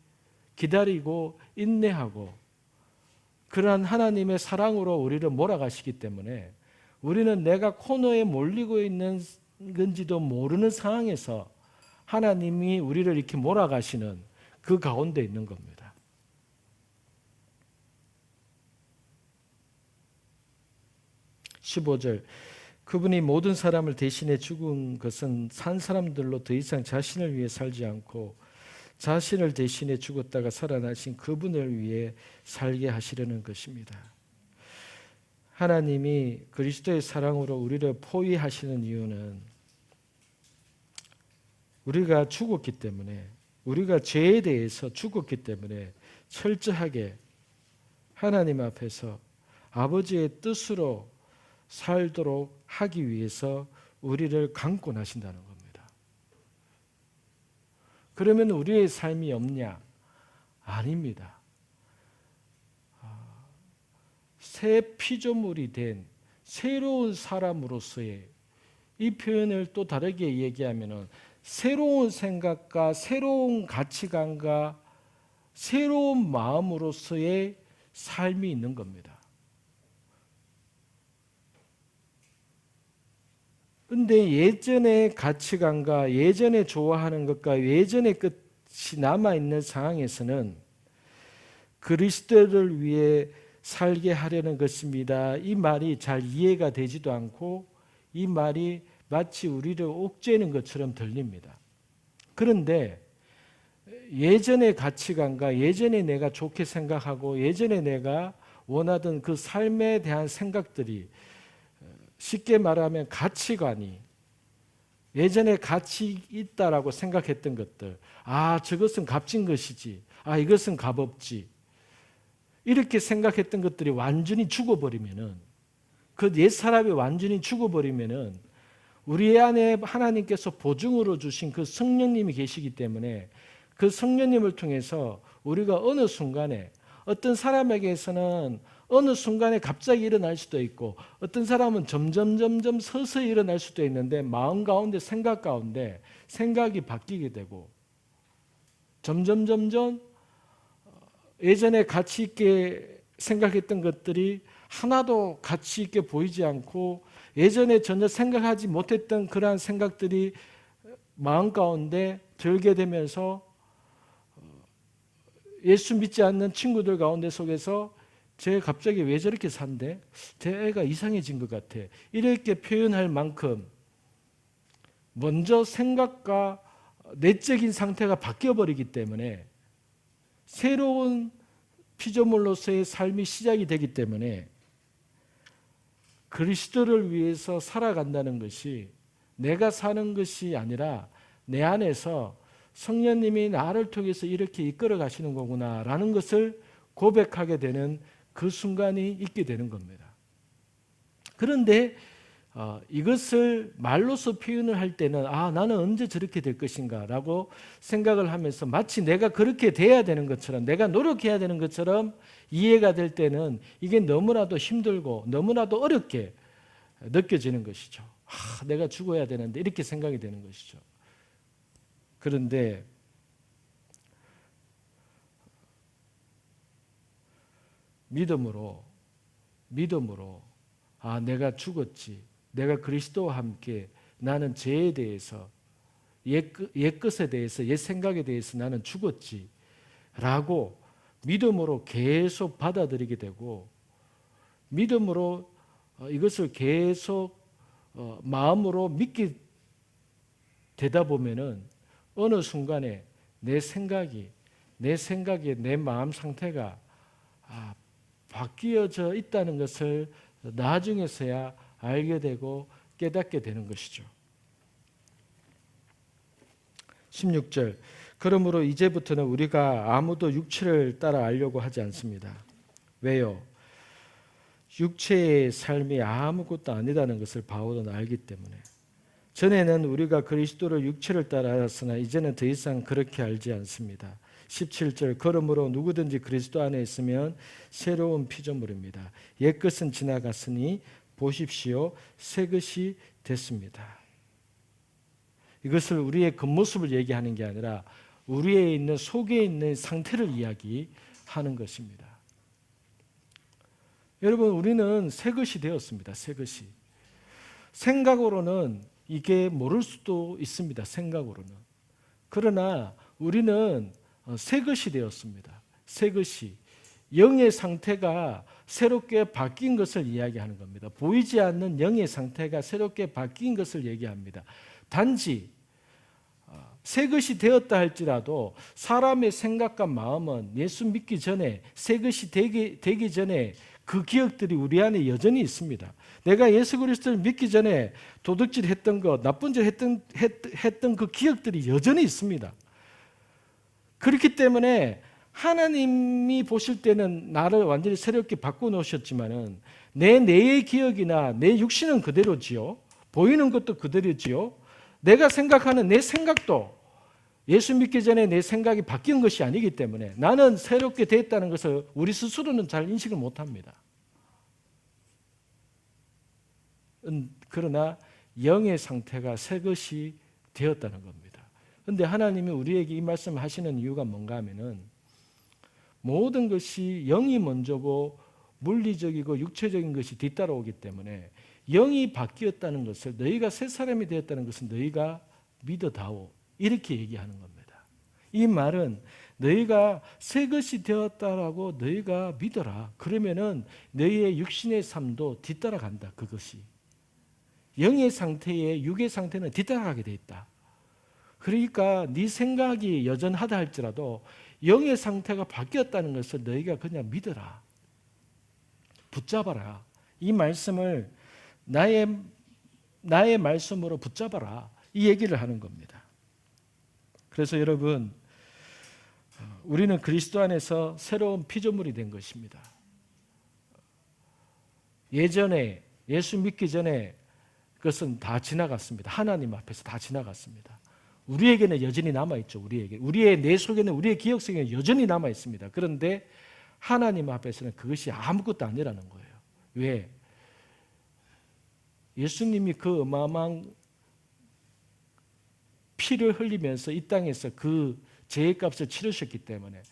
기다리고 인내하고 그러한 하나님의 사랑으로 우리를 몰아가시기 때문에 우리는 내가 코너에 몰리고 있는 건지도 모르는 상황에서 하나님이 우리를 이렇게 몰아가시는 그 가운데 있는 겁니다. (15절) 그분이 모든 사람을 대신해 죽은 것은 산 사람들로 더 이상 자신을 위해 살지 않고 자신을 대신해 죽었다가 살아나신 그분을 위해 살게 하시려는 것입니다. 하나님이 그리스도의 사랑으로 우리를 포위하시는 이유는 우리가 죽었기 때문에, 우리가 죄에 대해서 죽었기 때문에 철저하게 하나님 앞에서 아버지의 뜻으로 살도록 하기 위해서 우리를 강권하신다는 겁니다. 그러면 우리의 삶이 없냐? 아닙니다. 새 피조물이 된 새로운 사람으로서의, 이 표현을 또 다르게 얘기하면은 새로운 생각과 새로운 가치관과 새로운 마음으로서의 삶이 있는 겁니다. 근데 예전의 가치관과 예전에 좋아하는 것과 예전의 끝이 남아있는 상황에서는 그리스도를 위해 살게 하려는 것입니다. 이 말이 잘 이해가 되지도 않고 이 말이 마치 우리를 옥죄는 것처럼 들립니다. 그런데 예전의 가치관과 예전에 내가 좋게 생각하고 예전에 내가 원하던 그 삶에 대한 생각들이, 쉽게 말하면 가치관이, 예전에 가치 있다라고 생각했던 것들, 저것은 값진 것이지, 이것은 값없지, 이렇게 생각했던 것들이 완전히 죽어버리면은, 그 옛사람이 완전히 죽어버리면은 우리 안에 하나님께서 보증으로 주신 그 성령님이 계시기 때문에 그 성령님을 통해서 우리가 어느 순간에, 어떤 사람에게서는 어느 순간에 갑자기 일어날 수도 있고 어떤 사람은 점점 서서히 일어날 수도 있는데, 마음 가운데 생각 가운데 생각이 바뀌게 되고 점점 예전에 가치 있게 생각했던 것들이 하나도 가치 있게 보이지 않고 예전에 전혀 생각하지 못했던 그러한 생각들이 마음 가운데 들게 되면서 예수 믿지 않는 친구들 가운데 속에서 쟤 갑자기 왜 저렇게 산대? 쟤 애가 이상해진 것 같아. 이렇게 표현할 만큼 먼저 생각과 내적인 상태가 바뀌어버리기 때문에 새로운 피조물로서의 삶이 시작이 되기 때문에 그리스도를 위해서 살아간다는 것이 내가 사는 것이 아니라 내 안에서 성령님이 나를 통해서 이렇게 이끌어 가시는 거구나라는 것을 고백하게 되는 그 순간이 있게 되는 겁니다. 그런데 이것을 말로서 표현을 할 때는 나는 언제 저렇게 될 것인가 라고 생각을 하면서 마치 내가 그렇게 돼야 되는 것처럼, 내가 노력해야 되는 것처럼 이해가 될 때는 이게 너무나도 힘들고 너무나도 어렵게 느껴지는 것이죠. 내가 죽어야 되는데 이렇게 생각이 되는 것이죠. 그런데 믿음으로 내가 죽었지, 내가 그리스도와 함께 나는 죄에 대해서, 옛것에 대해서, 옛 생각에 대해서 나는 죽었지 라고 믿음으로 계속 받아들이게 되고, 믿음으로 이것을 계속 마음으로 믿게 되다 보면은 어느 순간에 내 생각에 내 마음 상태가 바뀌어져 있다는 것을 나중에서야 알게 되고 깨닫게 되는 것이죠. 16절, 그러므로 이제부터는 우리가 아무도 육체를 따라 알려고 하지 않습니다. 왜요? 육체의 삶이 아무것도 아니다는 것을 바울은 알기 때문에. 전에는 우리가 그리스도를 육체를 따라 알았으나 이제는 더 이상 그렇게 알지 않습니다. 17절, 그러므로 누구든지 그리스도 안에 있으면 새로운 피조물입니다. 옛것은 지나갔으니 보십시오, 새 것이 됐습니다. 이것을 우리의 겉모습을 얘기하는 게 아니라 우리에 있는, 속에 있는 상태를 이야기하는 것입니다. 여러분, 우리는 새 것이 되었습니다. 새 것이. 생각으로는 이게 모를 수도 있습니다. 생각으로는. 그러나 우리는 새 것이 되었습니다. 새 것이. 영의 상태가 새롭게 바뀐 것을 이야기하는 겁니다. 보이지 않는 영의 상태가 새롭게 바뀐 것을 얘기합니다. 단지 새 것이 되었다 할지라도 사람의 생각과 마음은 예수 믿기 전에, 새 것이 되기 전에 그 기억들이 우리 안에 여전히 있습니다. 내가 예수 그리스도를 믿기 전에 도둑질 했던 것, 나쁜 짓 했던 그 기억들이 여전히 있습니다. 그렇기 때문에 하나님이 보실 때는 나를 완전히 새롭게 바꿔놓으셨지만은 내 뇌의 기억이나 내 육신은 그대로지요. 보이는 것도 그대로지요. 내가 생각하는 내 생각도 예수 믿기 전에 내 생각이 바뀐 것이 아니기 때문에 나는 새롭게 됐다는 것을 우리 스스로는 잘 인식을 못합니다. 그러나 영의 상태가 새 것이 되었다는 겁니다. 그런데 하나님이 우리에게 이 말씀을 하시는 이유가 뭔가 하면은 모든 것이 영이 먼저고 물리적이고 육체적인 것이 뒤따라오기 때문에 영이 바뀌었다는 것을, 너희가 새 사람이 되었다는 것을 너희가 믿어다오, 이렇게 얘기하는 겁니다. 이 말은 너희가 새 것이 되었다라고 너희가 믿어라. 그러면은 너희의 육신의 삶도 뒤따라간다. 그것이 영의 상태에 육의 상태는 뒤따라가게 돼 있다. 그러니까 네 생각이 여전하다 할지라도 영의 상태가 바뀌었다는 것을 너희가 그냥 믿어라. 붙잡아라. 이 말씀을 나의 말씀으로 붙잡아라. 이 얘기를 하는 겁니다. 그래서 여러분, 우리는 그리스도 안에서 새로운 피조물이 된 것입니다. 예전에 예수 믿기 전에 그것은 다 지나갔습니다. 하나님 앞에서 다 지나갔습니다. 우리에게는 여전히 남아있죠. 우리의 내 속에는, 우리의 기억 속에는 여전히 남아있습니다. 그런데 하나님 앞에서는 그것이 아무것도 아니라는 거예요. 왜? 예수님이 그 어마어마한 피를 흘리면서 이 땅에서 그 죄의 값을 치르셨기 때문에,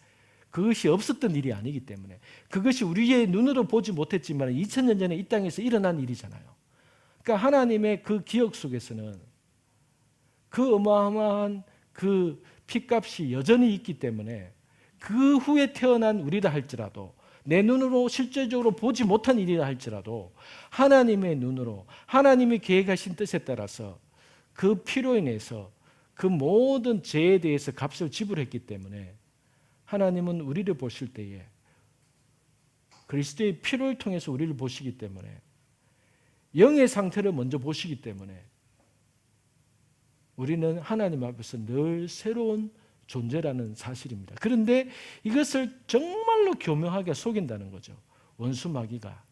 그것이 없었던 일이 아니기 때문에, 그것이 우리의 눈으로 보지 못했지만 2000년 전에 이 땅에서 일어난 일이잖아요. 그러니까 하나님의 그 기억 속에서는 그 어마어마한 그 피값이 여전히 있기 때문에 그 후에 태어난 우리라 할지라도, 내 눈으로 실제적으로 보지 못한 일이라 할지라도 하나님의 눈으로, 하나님이 계획하신 뜻에 따라서 그 피로 인해서 그 모든 죄에 대해서 값을 지불했기 때문에 하나님은 우리를 보실 때에 그리스도의 피를 통해서 우리를 보시기 때문에, 영의 상태를 먼저 보시기 때문에 우리는 하나님 앞에서 늘 새로운 존재라는 사실입니다. 그런데 이것을 정말로 교묘하게 속인다는 거죠. 원수 마귀가,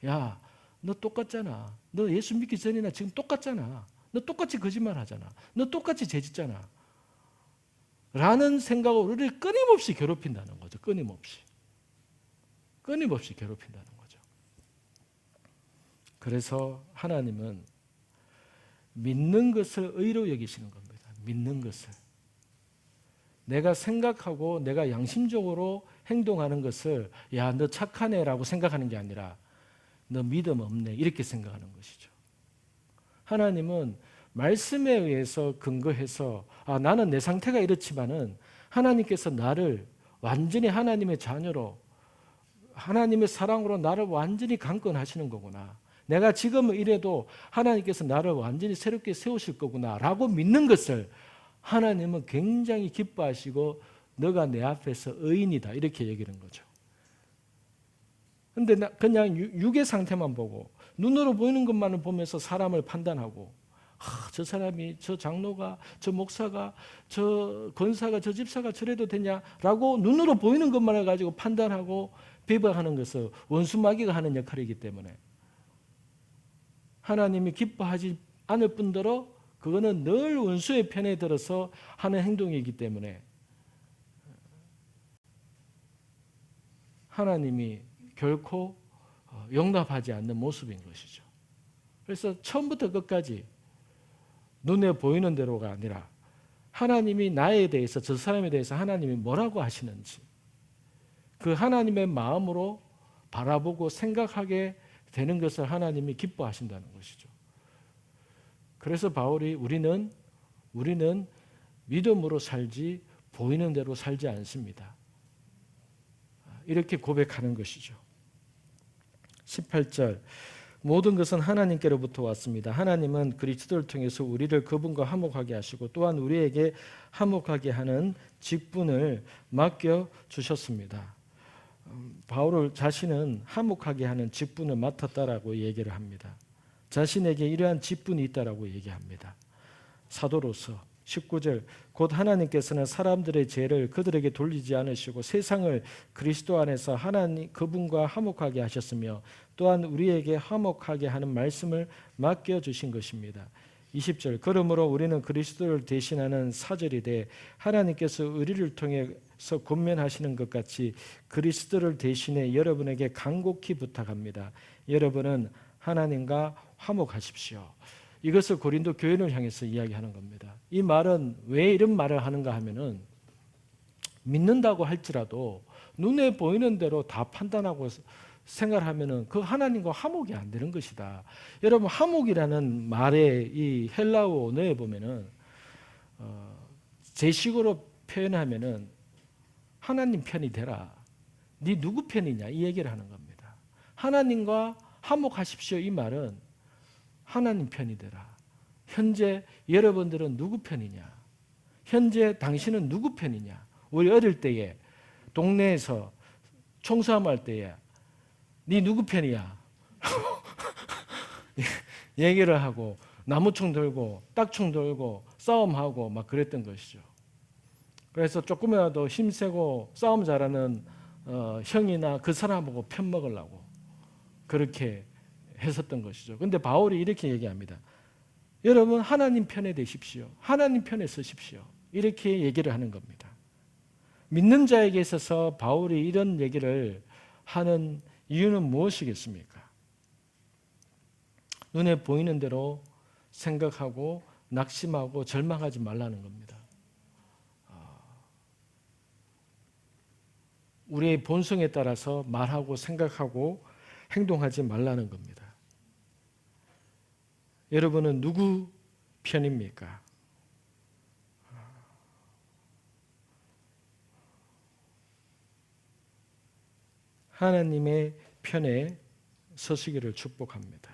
야, 너 똑같잖아. 너 예수 믿기 전이나 지금 똑같잖아. 너 똑같이 거짓말 하잖아. 너 똑같이 죄짓잖아. 라는 생각으로 우리를 끊임없이 괴롭힌다는 거죠. 끊임없이 괴롭힌다는 거죠. 그래서 하나님은 믿는 것을 의로 여기시는 겁니다. 믿는 것을. 내가 생각하고 내가 양심적으로 행동하는 것을, 야, 너 착하네 라고 생각하는 게 아니라 너 믿음 없네, 이렇게 생각하는 것이죠. 하나님은 말씀에 의해서 근거해서, 나는 내 상태가 이렇지만은 하나님께서 나를 완전히 하나님의 자녀로, 하나님의 사랑으로 나를 완전히 강권하시는 거구나. 내가 지금 이래도 하나님께서 나를 완전히 새롭게 세우실 거구나 라고 믿는 것을 하나님은 굉장히 기뻐하시고, 너가 내 앞에서 의인이다, 이렇게 얘기하는 거죠. 그런데 그냥 육의 상태만 보고 눈으로 보이는 것만을 보면서 사람을 판단하고, 저 사람이, 저 장로가, 저 목사가, 저 권사가, 저 집사가 저래도 되냐라고 눈으로 보이는 것만을 가지고 판단하고 비방하는 것은 원수 마귀가 하는 역할이기 때문에 하나님이 기뻐하지 않을 뿐더러 그거는 늘 원수의 편에 들어서 하는 행동이기 때문에 하나님이 결코 용납하지 않는 모습인 것이죠. 그래서 처음부터 끝까지 눈에 보이는 대로가 아니라 하나님이 나에 대해서, 저 사람에 대해서 하나님이 뭐라고 하시는지 그 하나님의 마음으로 바라보고 생각하게 되는 것을 하나님이 기뻐하신다는 것이죠. 그래서 바울이 우리는 믿음으로 살지 보이는 대로 살지 않습니다, 이렇게 고백하는 것이죠. 18절, 모든 것은 하나님께로부터 왔습니다. 하나님은 그리스도를 통해서 우리를 그분과 화목하게 하시고 또한 우리에게 화목하게 하는 직분을 맡겨주셨습니다. 바울 자신은 화목하게 하는 직분을 맡았다라고 얘기를 합니다. 자신에게 이러한 직분이 있다라고 얘기합니다. 사도로서 19절, 곧 하나님께서는 사람들의 죄를 그들에게 돌리지 않으시고 세상을 그리스도 안에서 하나님 그분과 화목하게 하셨으며 또한 우리에게 화목하게 하는 말씀을 맡겨주신 것입니다. 20절 그러므로 우리는 그리스도를 대신하는 사절이 돼 하나님께서 우리를 통해서 권면하시는 것 같이 그리스도를 대신해 여러분에게 간곡히 부탁합니다. 여러분은 하나님과 화목하십시오. 이것을 고린도 교회를 향해서 이야기하는 겁니다. 이 말은 왜 이런 말을 하는가 하면은 믿는다고 할지라도 눈에 보이는 대로 다 판단하고 생각하면은 그 하나님과 화목이 안 되는 것이다. 여러분 화목이라는 말의 이 헬라어 언어에 보면은 제식으로 표현하면은 하나님 편이 되라. 네 누구 편이냐 이 얘기를 하는 겁니다. 하나님과 화목하십시오 이 말은 하나님 편이 되라. 현재 여러분들은 누구 편이냐? 현재 당신은 누구 편이냐? 우리 어릴 때에 동네에서 총싸움할 때에 네 누구 편이야? 얘기를 하고 나무총 들고 딱총 들고 싸움하고 막 그랬던 것이죠. 그래서 조금이라도 힘세고 싸움 잘하는 형이나 그 사람하고 편먹으려고 그렇게 했었던 것이죠. 그런데 바울이 이렇게 얘기합니다. 여러분 하나님 편에 되십시오. 하나님 편에 서십시오. 이렇게 얘기를 하는 겁니다. 믿는 자에게 있어서 바울이 이런 얘기를 하는 이유는 무엇이겠습니까? 눈에 보이는 대로 생각하고 낙심하고 절망하지 말라는 겁니다. 우리의 본성에 따라서 말하고 생각하고 행동하지 말라는 겁니다. 여러분은 누구 편입니까? 하나님의 편에 서시기를 축복합니다.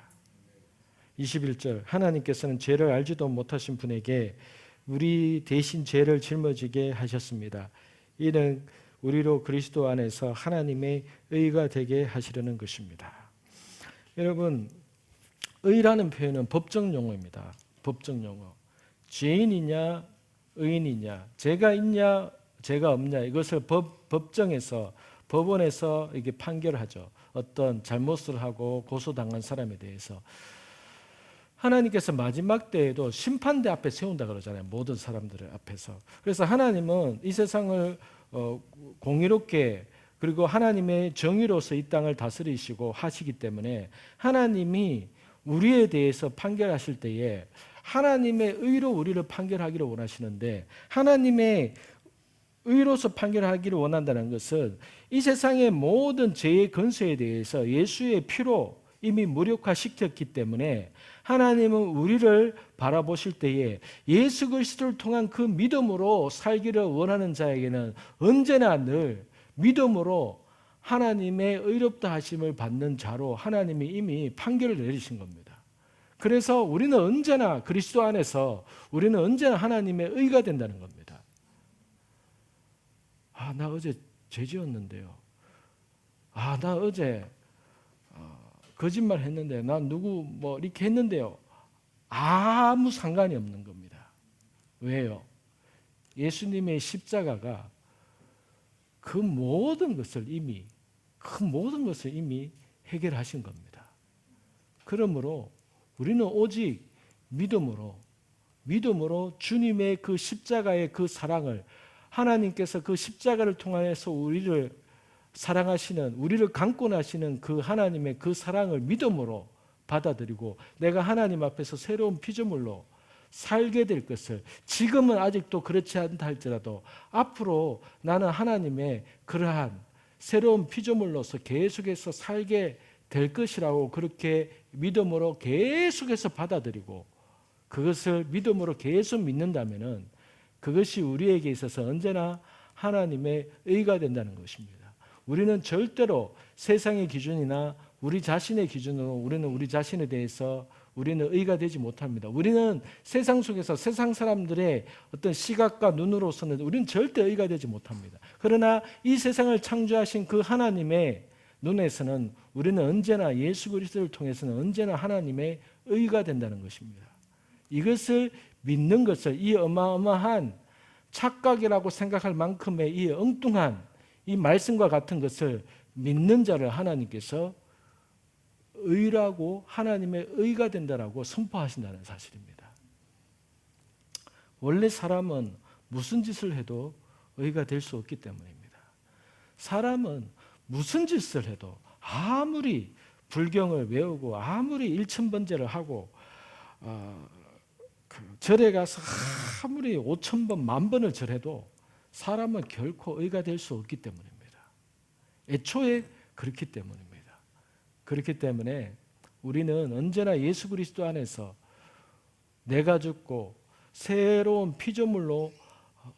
21절 하나님께서는 죄를 알지도 못하신 분에게 우리 대신 죄를 짊어지게 하셨습니다. 이는 우리로 그리스도 안에서 하나님의 의가 되게 하시려는 것입니다. 여러분 의라는 표현은 법정 용어입니다. 법정 용어. 죄인이냐 의인이냐 죄가 있냐 죄가 없냐 이것을 법정에서 법원에서 이게 판결하죠. 어떤 잘못을 하고 고소당한 사람에 대해서 하나님께서 마지막 때에도 심판대 앞에 세운다 그러잖아요. 모든 사람들의 앞에서. 그래서 하나님은 이 세상을 공의롭게 그리고 하나님의 정의로서 이 땅을 다스리시고 하시기 때문에 하나님이 우리에 대해서 판결하실 때에 하나님의 의로 우리를 판결하기를 원하시는데 하나님의 의로서 판결하기를 원한다는 것은 이 세상의 모든 죄의 근세에 대해서 예수의 피로 이미 무력화시켰기 때문에 하나님은 우리를 바라보실 때에 예수 그리스도를 통한 그 믿음으로 살기를 원하는 자에게는 언제나 늘 믿음으로 하나님의 의롭다 하심을 받는 자로 하나님이 이미 판결을 내리신 겁니다. 그래서 우리는 언제나 그리스도 안에서 우리는 언제나 하나님의 의가 된다는 겁니다. 나 어제 죄 지었는데요. 나 어제 거짓말 했는데 나 누구 뭐 이렇게 했는데요. 아무 상관이 없는 겁니다. 왜요? 예수님의 십자가가 그 모든 것을 이미 해결하신 겁니다. 그러므로 우리는 오직 믿음으로 주님의 그 십자가의 그 사랑을 하나님께서 그 십자가를 통해서 우리를 사랑하시는 우리를 강권하시는 그 하나님의 그 사랑을 믿음으로 받아들이고 내가 하나님 앞에서 새로운 피조물로 살게 될 것을 지금은 아직도 그렇지 않다 할지라도 앞으로 나는 하나님의 그러한 새로운 피조물로서 계속해서 살게 될 것이라고 그렇게 믿음으로 계속해서 받아들이고 그것을 믿음으로 계속 믿는다면은 그것이 우리에게 있어서 언제나 하나님의 의가 된다는 것입니다. 우리는 절대로 세상의 기준이나 우리 자신의 기준으로 우리는 우리 자신에 대해서 우리는 의가 되지 못합니다. 우리는 세상 속에서 세상 사람들의 어떤 시각과 눈으로서는 우리는 절대 의가 되지 못합니다. 그러나 이 세상을 창조하신 그 하나님의 눈에서는 우리는 언제나 예수 그리스도를 통해서는 언제나 하나님의 의가 된다는 것입니다. 이것을 믿는 것을 이 어마어마한 착각이라고 생각할 만큼의 이 엉뚱한 이 말씀과 같은 것을 믿는 자를 하나님께서 의라고 하나님의 의가 된다라고 선포하신다는 사실입니다. 원래 사람은 무슨 짓을 해도 의가 될 수 없기 때문입니다. 사람은 무슨 짓을 해도 아무리 불경을 외우고 아무리 일천번제를 하고 절에 가서 아무리 5,000번, 10,000번을 절해도 사람은 결코 의가 될 수 없기 때문입니다. 애초에 그렇기 때문입니다. 그렇기 때문에 우리는 언제나 예수 그리스도 안에서 내가 죽고 새로운 피조물로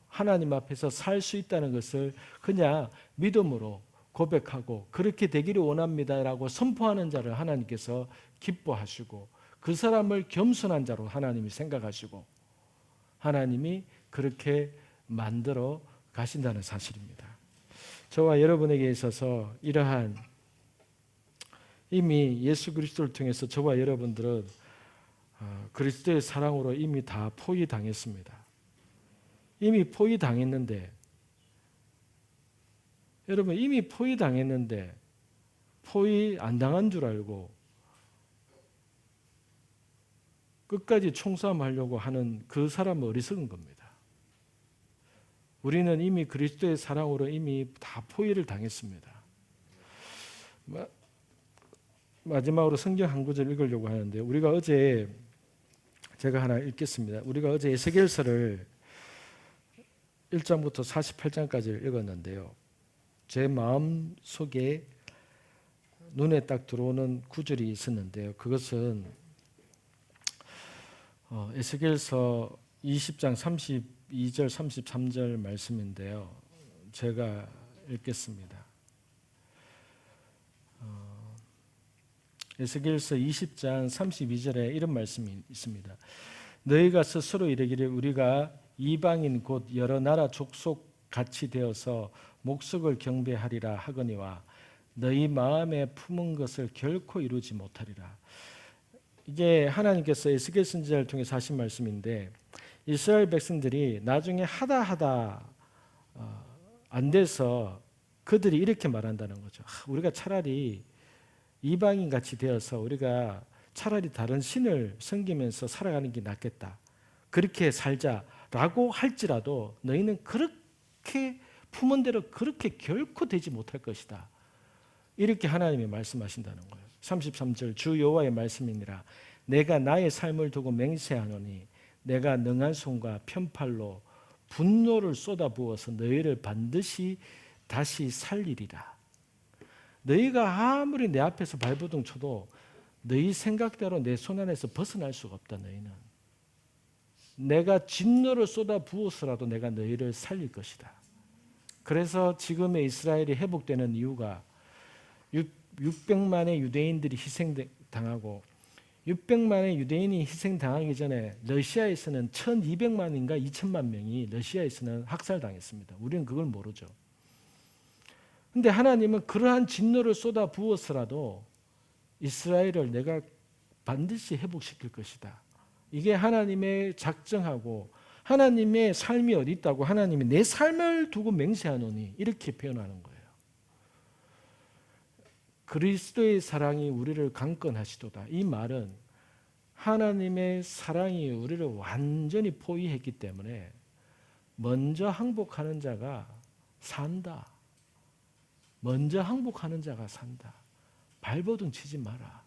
하나님 앞에서 살 수 있다는 것을 그냥 믿음으로 고백하고 그렇게 되기를 원합니다라고 선포하는 자를 하나님께서 기뻐하시고 그 사람을 겸손한 자로 하나님이 생각하시고 하나님이 그렇게 만들어 가신다는 사실입니다. 저와 여러분에게 있어서 이러한 이미 예수 그리스도를 통해서 저와 여러분들은 그리스도의 사랑으로 이미 다 포위당했습니다. 이미 포위당했는데 여러분 이미 포위당했는데 포위 안 당한 줄 알고 끝까지 총싸움하려고 하는 그 사람은 어리석은 겁니다. 우리는 이미 그리스도의 사랑으로 이미 다 포위를 당했습니다. 마지막으로 성경 한 구절 읽으려고 하는데 우리가 어제 제가 하나 읽겠습니다. 우리가 어제 에스겔서를 1장부터 48장까지 읽었는데요. 제 마음 속에 눈에 딱 들어오는 구절이 있었는데요. 그것은 에스겔서 20장 32절 33절 말씀인데요. 제가 읽겠습니다. 에스겔서 20장 32절에 이런 말씀이 있습니다. 너희가 스스로 이르기를 우리가 이방인 곧 여러 나라 족속 같이 되어서 목석을 경배하리라 하거니와 너희 마음에 품은 것을 결코 이루지 못하리라. 이게 하나님께서 에스겔 선지자를 통해서 하신 말씀인데 이스라엘 백성들이 나중에 하다 안 돼서 그들이 이렇게 말한다는 거죠. 우리가 차라리 이방인 같이 되어서 우리가 차라리 다른 신을 섬기면서 살아가는 게 낫겠다. 그렇게 살자라고 할지라도 너희는 그렇게 품은 대로 그렇게 결코 되지 못할 것이다. 이렇게 하나님이 말씀하신다는 거예요. 33절 주 여호와의 말씀이니라. 내가 나의 삶을 두고 맹세하노니 내가 능한 손과 편팔로 분노를 쏟아부어서 너희를 반드시 다시 살리리라. 너희가 아무리 내 앞에서 발버둥 쳐도 너희 생각대로 내 손 안에서 벗어날 수가 없다. 너희는 내가 진노를 쏟아 부어서라도 내가 너희를 살릴 것이다. 그래서 지금의 이스라엘이 회복되는 이유가 600만의 유대인들이 희생당하고 600만의 유대인이 희생당하기 전에 러시아에서는 1200만인가 2000만 명이 러시아에서는 학살당했습니다. 우리는 그걸 모르죠. 근데 하나님은 그러한 진노를 쏟아 부어서라도 이스라엘을 내가 반드시 회복시킬 것이다. 이게 하나님의 작정하고 하나님의 삶이 어디 있다고 하나님이 내 삶을 두고 맹세하노니 이렇게 표현하는 거예요. 그리스도의 사랑이 우리를 강권하시도다. 이 말은 하나님의 사랑이 우리를 완전히 포위했기 때문에 먼저 항복하는 자가 산다. 먼저 항복하는 자가 산다. 발버둥 치지 마라.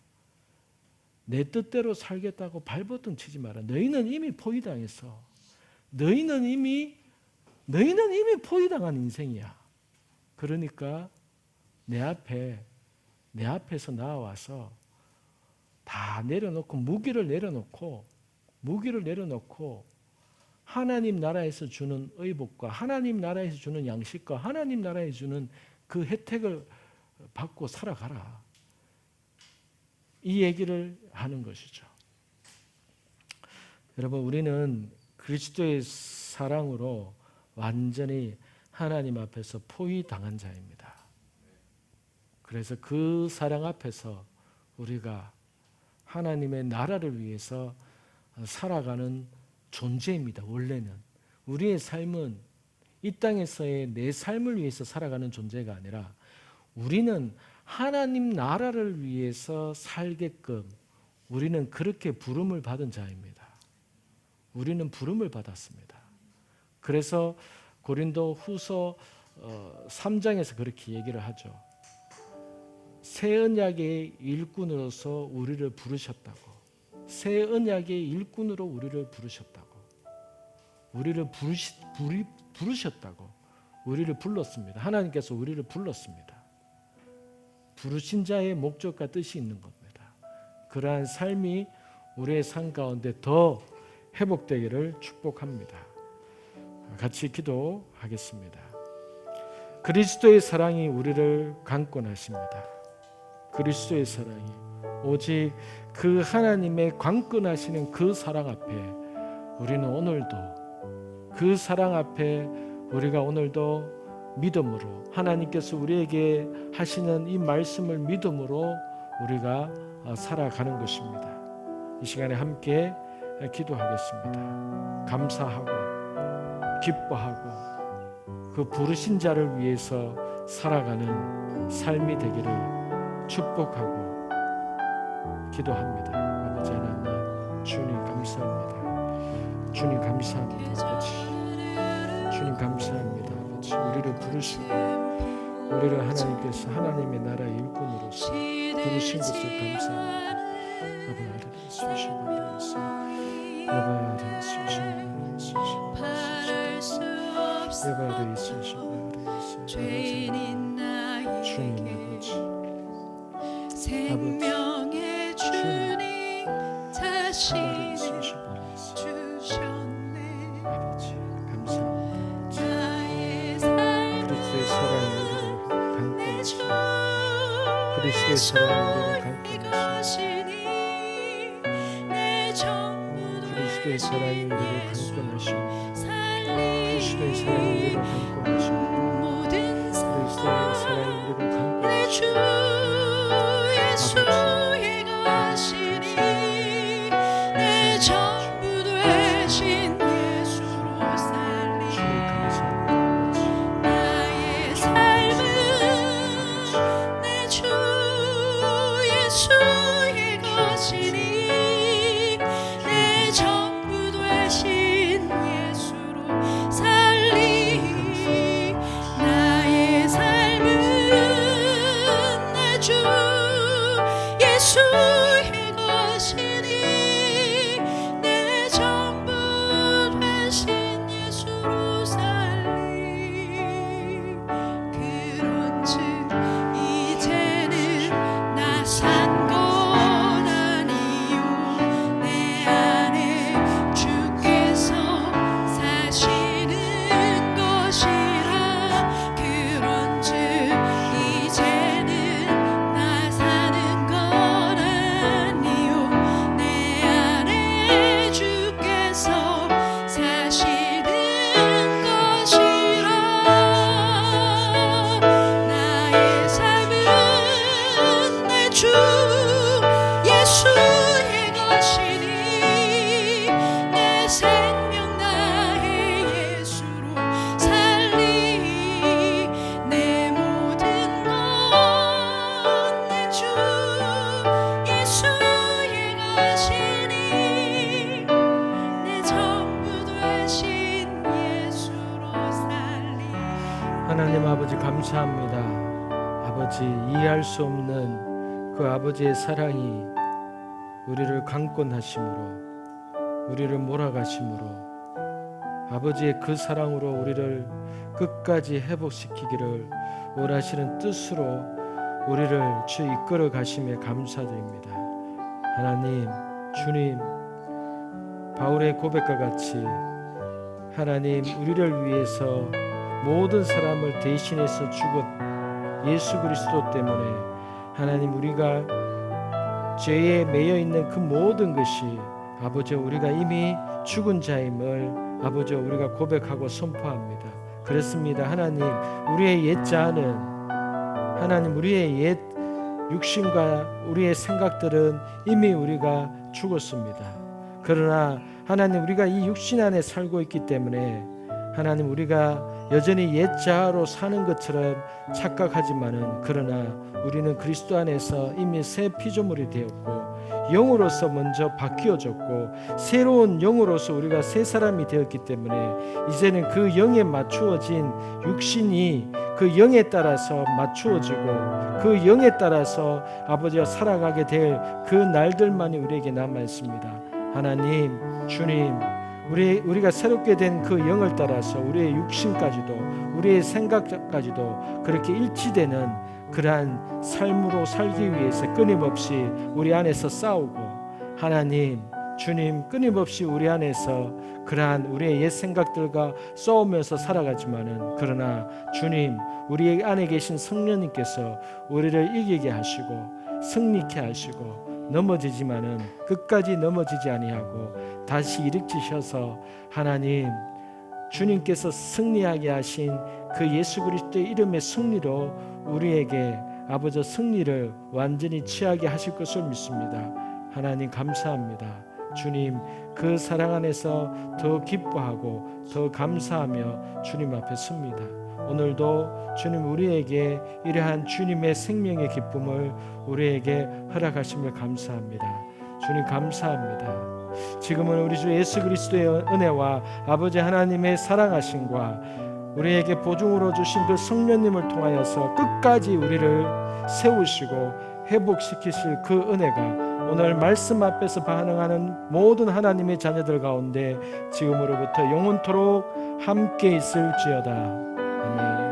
내 뜻대로 살겠다고 발버둥 치지 마라. 너희는 이미 포위당했어. 너희는 이미 포위당한 인생이야. 그러니까 내 앞에서 나와서 다 내려놓고 무기를 내려놓고 하나님 나라에서 주는 의복과 하나님 나라에서 주는 양식과 하나님 나라에서 주는 그 혜택을 받고 살아가라. 이 얘기를 하는 것이죠. 여러분, 우리는 그리스도의 사랑으로 완전히 하나님 앞에서 포위당한 자입니다. 그래서 그 사랑 앞에서 우리가 하나님의 나라를 위해서 살아가는 존재입니다. 원래는 우리의 삶은 이 땅에서의 내 삶을 위해서 살아가는 존재가 아니라 우리는 하나님 나라를 위해서 살게끔 우리는 그렇게 부름을 받은 자입니다. 우리는 부름을 받았습니다. 그래서 고린도 후서 3장에서 그렇게 얘기를 하죠. 새 언약의 일꾼으로서 우리를 부르셨다고. 새 언약의 일꾼으로 우리를 부르셨다고. 우리를 부르셨다고. 우리를 불렀습니다. 하나님께서 우리를 불렀습니다. 부르신 자의 목적과 뜻이 있는 겁니다. 그러한 삶이 우리의 삶 가운데 더 회복되기를 축복합니다. 같이 기도하겠습니다. 그리스도의 사랑이 우리를 강권하십니다. 그리스도의 사랑이 오직 그 하나님의 강권하시는 그 사랑 앞에 우리는 오늘도 그 사랑 앞에 우리가 오늘도 믿음으로 하나님께서 우리에게 하시는 이 말씀을 믿음으로 우리가 살아가는 것입니다. 이 시간에 함께 기도하겠습니다. 감사하고 기뻐하고 그 부르신 자를 위해서 살아가는 삶이 되기를 축복하고 기도합니다. 아버지 하나님, 주님 감사합니다. 주님 감사합니다. 아버지, 주님 감사합니다. 아버지, 우리를 부르시고 우리를 하나님께서 하나님의 나라의 일꾼으로서 부르신 것을 감사합니다. 아버지, 수시마리아서 여바리 수시마리아서 여바리 수시마리아서 주님 아버지, 생명의 주님 자신을 주셨네. 아버지 감사합니다. 나의 삶을 그리스도의 사랑이 우리를 강권하시고 그리스도의 사랑이 우리를 강권하시고 그리스도의 사랑이 우리를 강권하시고 그리스도의 사랑이 우리를 강권하시고 그리스도의 사랑이 우리를 강권하시고 예수의 가시니 내 전부 되신 예수로 살리 나의 삶은 내 주 예수의 가시니 내 전부 되신 예수로 살리 나의 삶은 내 주 예수의 것이니 내 전부 되신 예수로 살리 그런즉 이제는 나 산 것 아니요 내 안에 주께서 사시는 것이라 그런즉 이제는 나 사는 것 아니요 내 안에 주께서 사시는 것이라 나의 삶은 내 주 예수의 것이니 내 생명 나의 예수로 살리 내 모든 것 내 주 예수의 것이니 내 전부 되신 예수로 살리 하나님 아버지 감사합니다. 아버지 이해할 수 없는 그 아버지의 사랑이 우리를 강권하심으로 우리를 몰아가심으로 아버지의 그 사랑으로 우리를 끝까지 회복시키기를 원하시는 뜻으로 우리를 주 이끌어 가심에 감사드립니다. 하나님, 주님, 바울의 고백과 같이 하나님 우리를 위해서 모든 사람을 대신해서 죽은 예수 그리스도 때문에 하나님 우리가 죄에 매여 있는 그 모든 것이 아버지 우리가 이미 죽은 자임을 아버지 우리가 고백하고 선포합니다. 그렇습니다. 하나님 우리의 옛 자는 하나님 우리의 옛 육신과 우리의 생각들은 이미 우리가 죽었습니다. 그러나 하나님 우리가 이 육신 안에 살고 있기 때문에 하나님 우리가 여전히 옛 자아로 사는 것처럼 착각하지만은 그러나 우리는 그리스도 안에서 이미 새 피조물이 되었고 영으로서 먼저 바뀌어졌고 새로운 영으로서 우리가 새 사람이 되었기 때문에 이제는 그 영에 맞추어진 육신이 그 영에 따라서 맞추어지고 그 영에 따라서 아버지와 살아가게 될 그 날들만이 우리에게 남아 있습니다. 하나님, 주님, 우리가 새롭게 된 그 영을 따라서 우리의 육신까지도 우리의 생각까지도 그렇게 일치되는 그러한 삶으로 살기 위해서 끊임없이 우리 안에서 싸우고, 하나님, 주님, 끊임없이 우리 안에서 그러한 우리의 옛 생각들과 싸우면서 살아가지만은, 그러나 주님, 우리 안에 계신 성령님께서 우리를 이기게 하시고 승리케 하시고 넘어지지만은 끝까지 넘어지지 아니하고 다시 일으키셔서 하나님, 주님께서 승리하게 하신 그 예수 그리스도의 이름의 승리로 우리에게 아버지 승리를 완전히 취하게 하실 것을 믿습니다. 하나님 감사합니다. 주님, 그 사랑 안에서 더 기뻐하고 더 감사하며 주님 앞에 섭니다. 오늘도 주님 우리에게 이러한 주님의 생명의 기쁨을 우리에게 허락하심을 감사합니다. 주님 감사합니다. 지금은 우리 주 예수 그리스도의 은혜와 아버지 하나님의 사랑하심과 우리에게 보증으로 주신 그 성령님을 통하여서 끝까지 우리를 세우시고 회복시키실 그 은혜가 오늘 말씀 앞에서 반응하는 모든 하나님의 자녀들 가운데 지금으로부터 영원토록 함께 있을지어다. 아멘.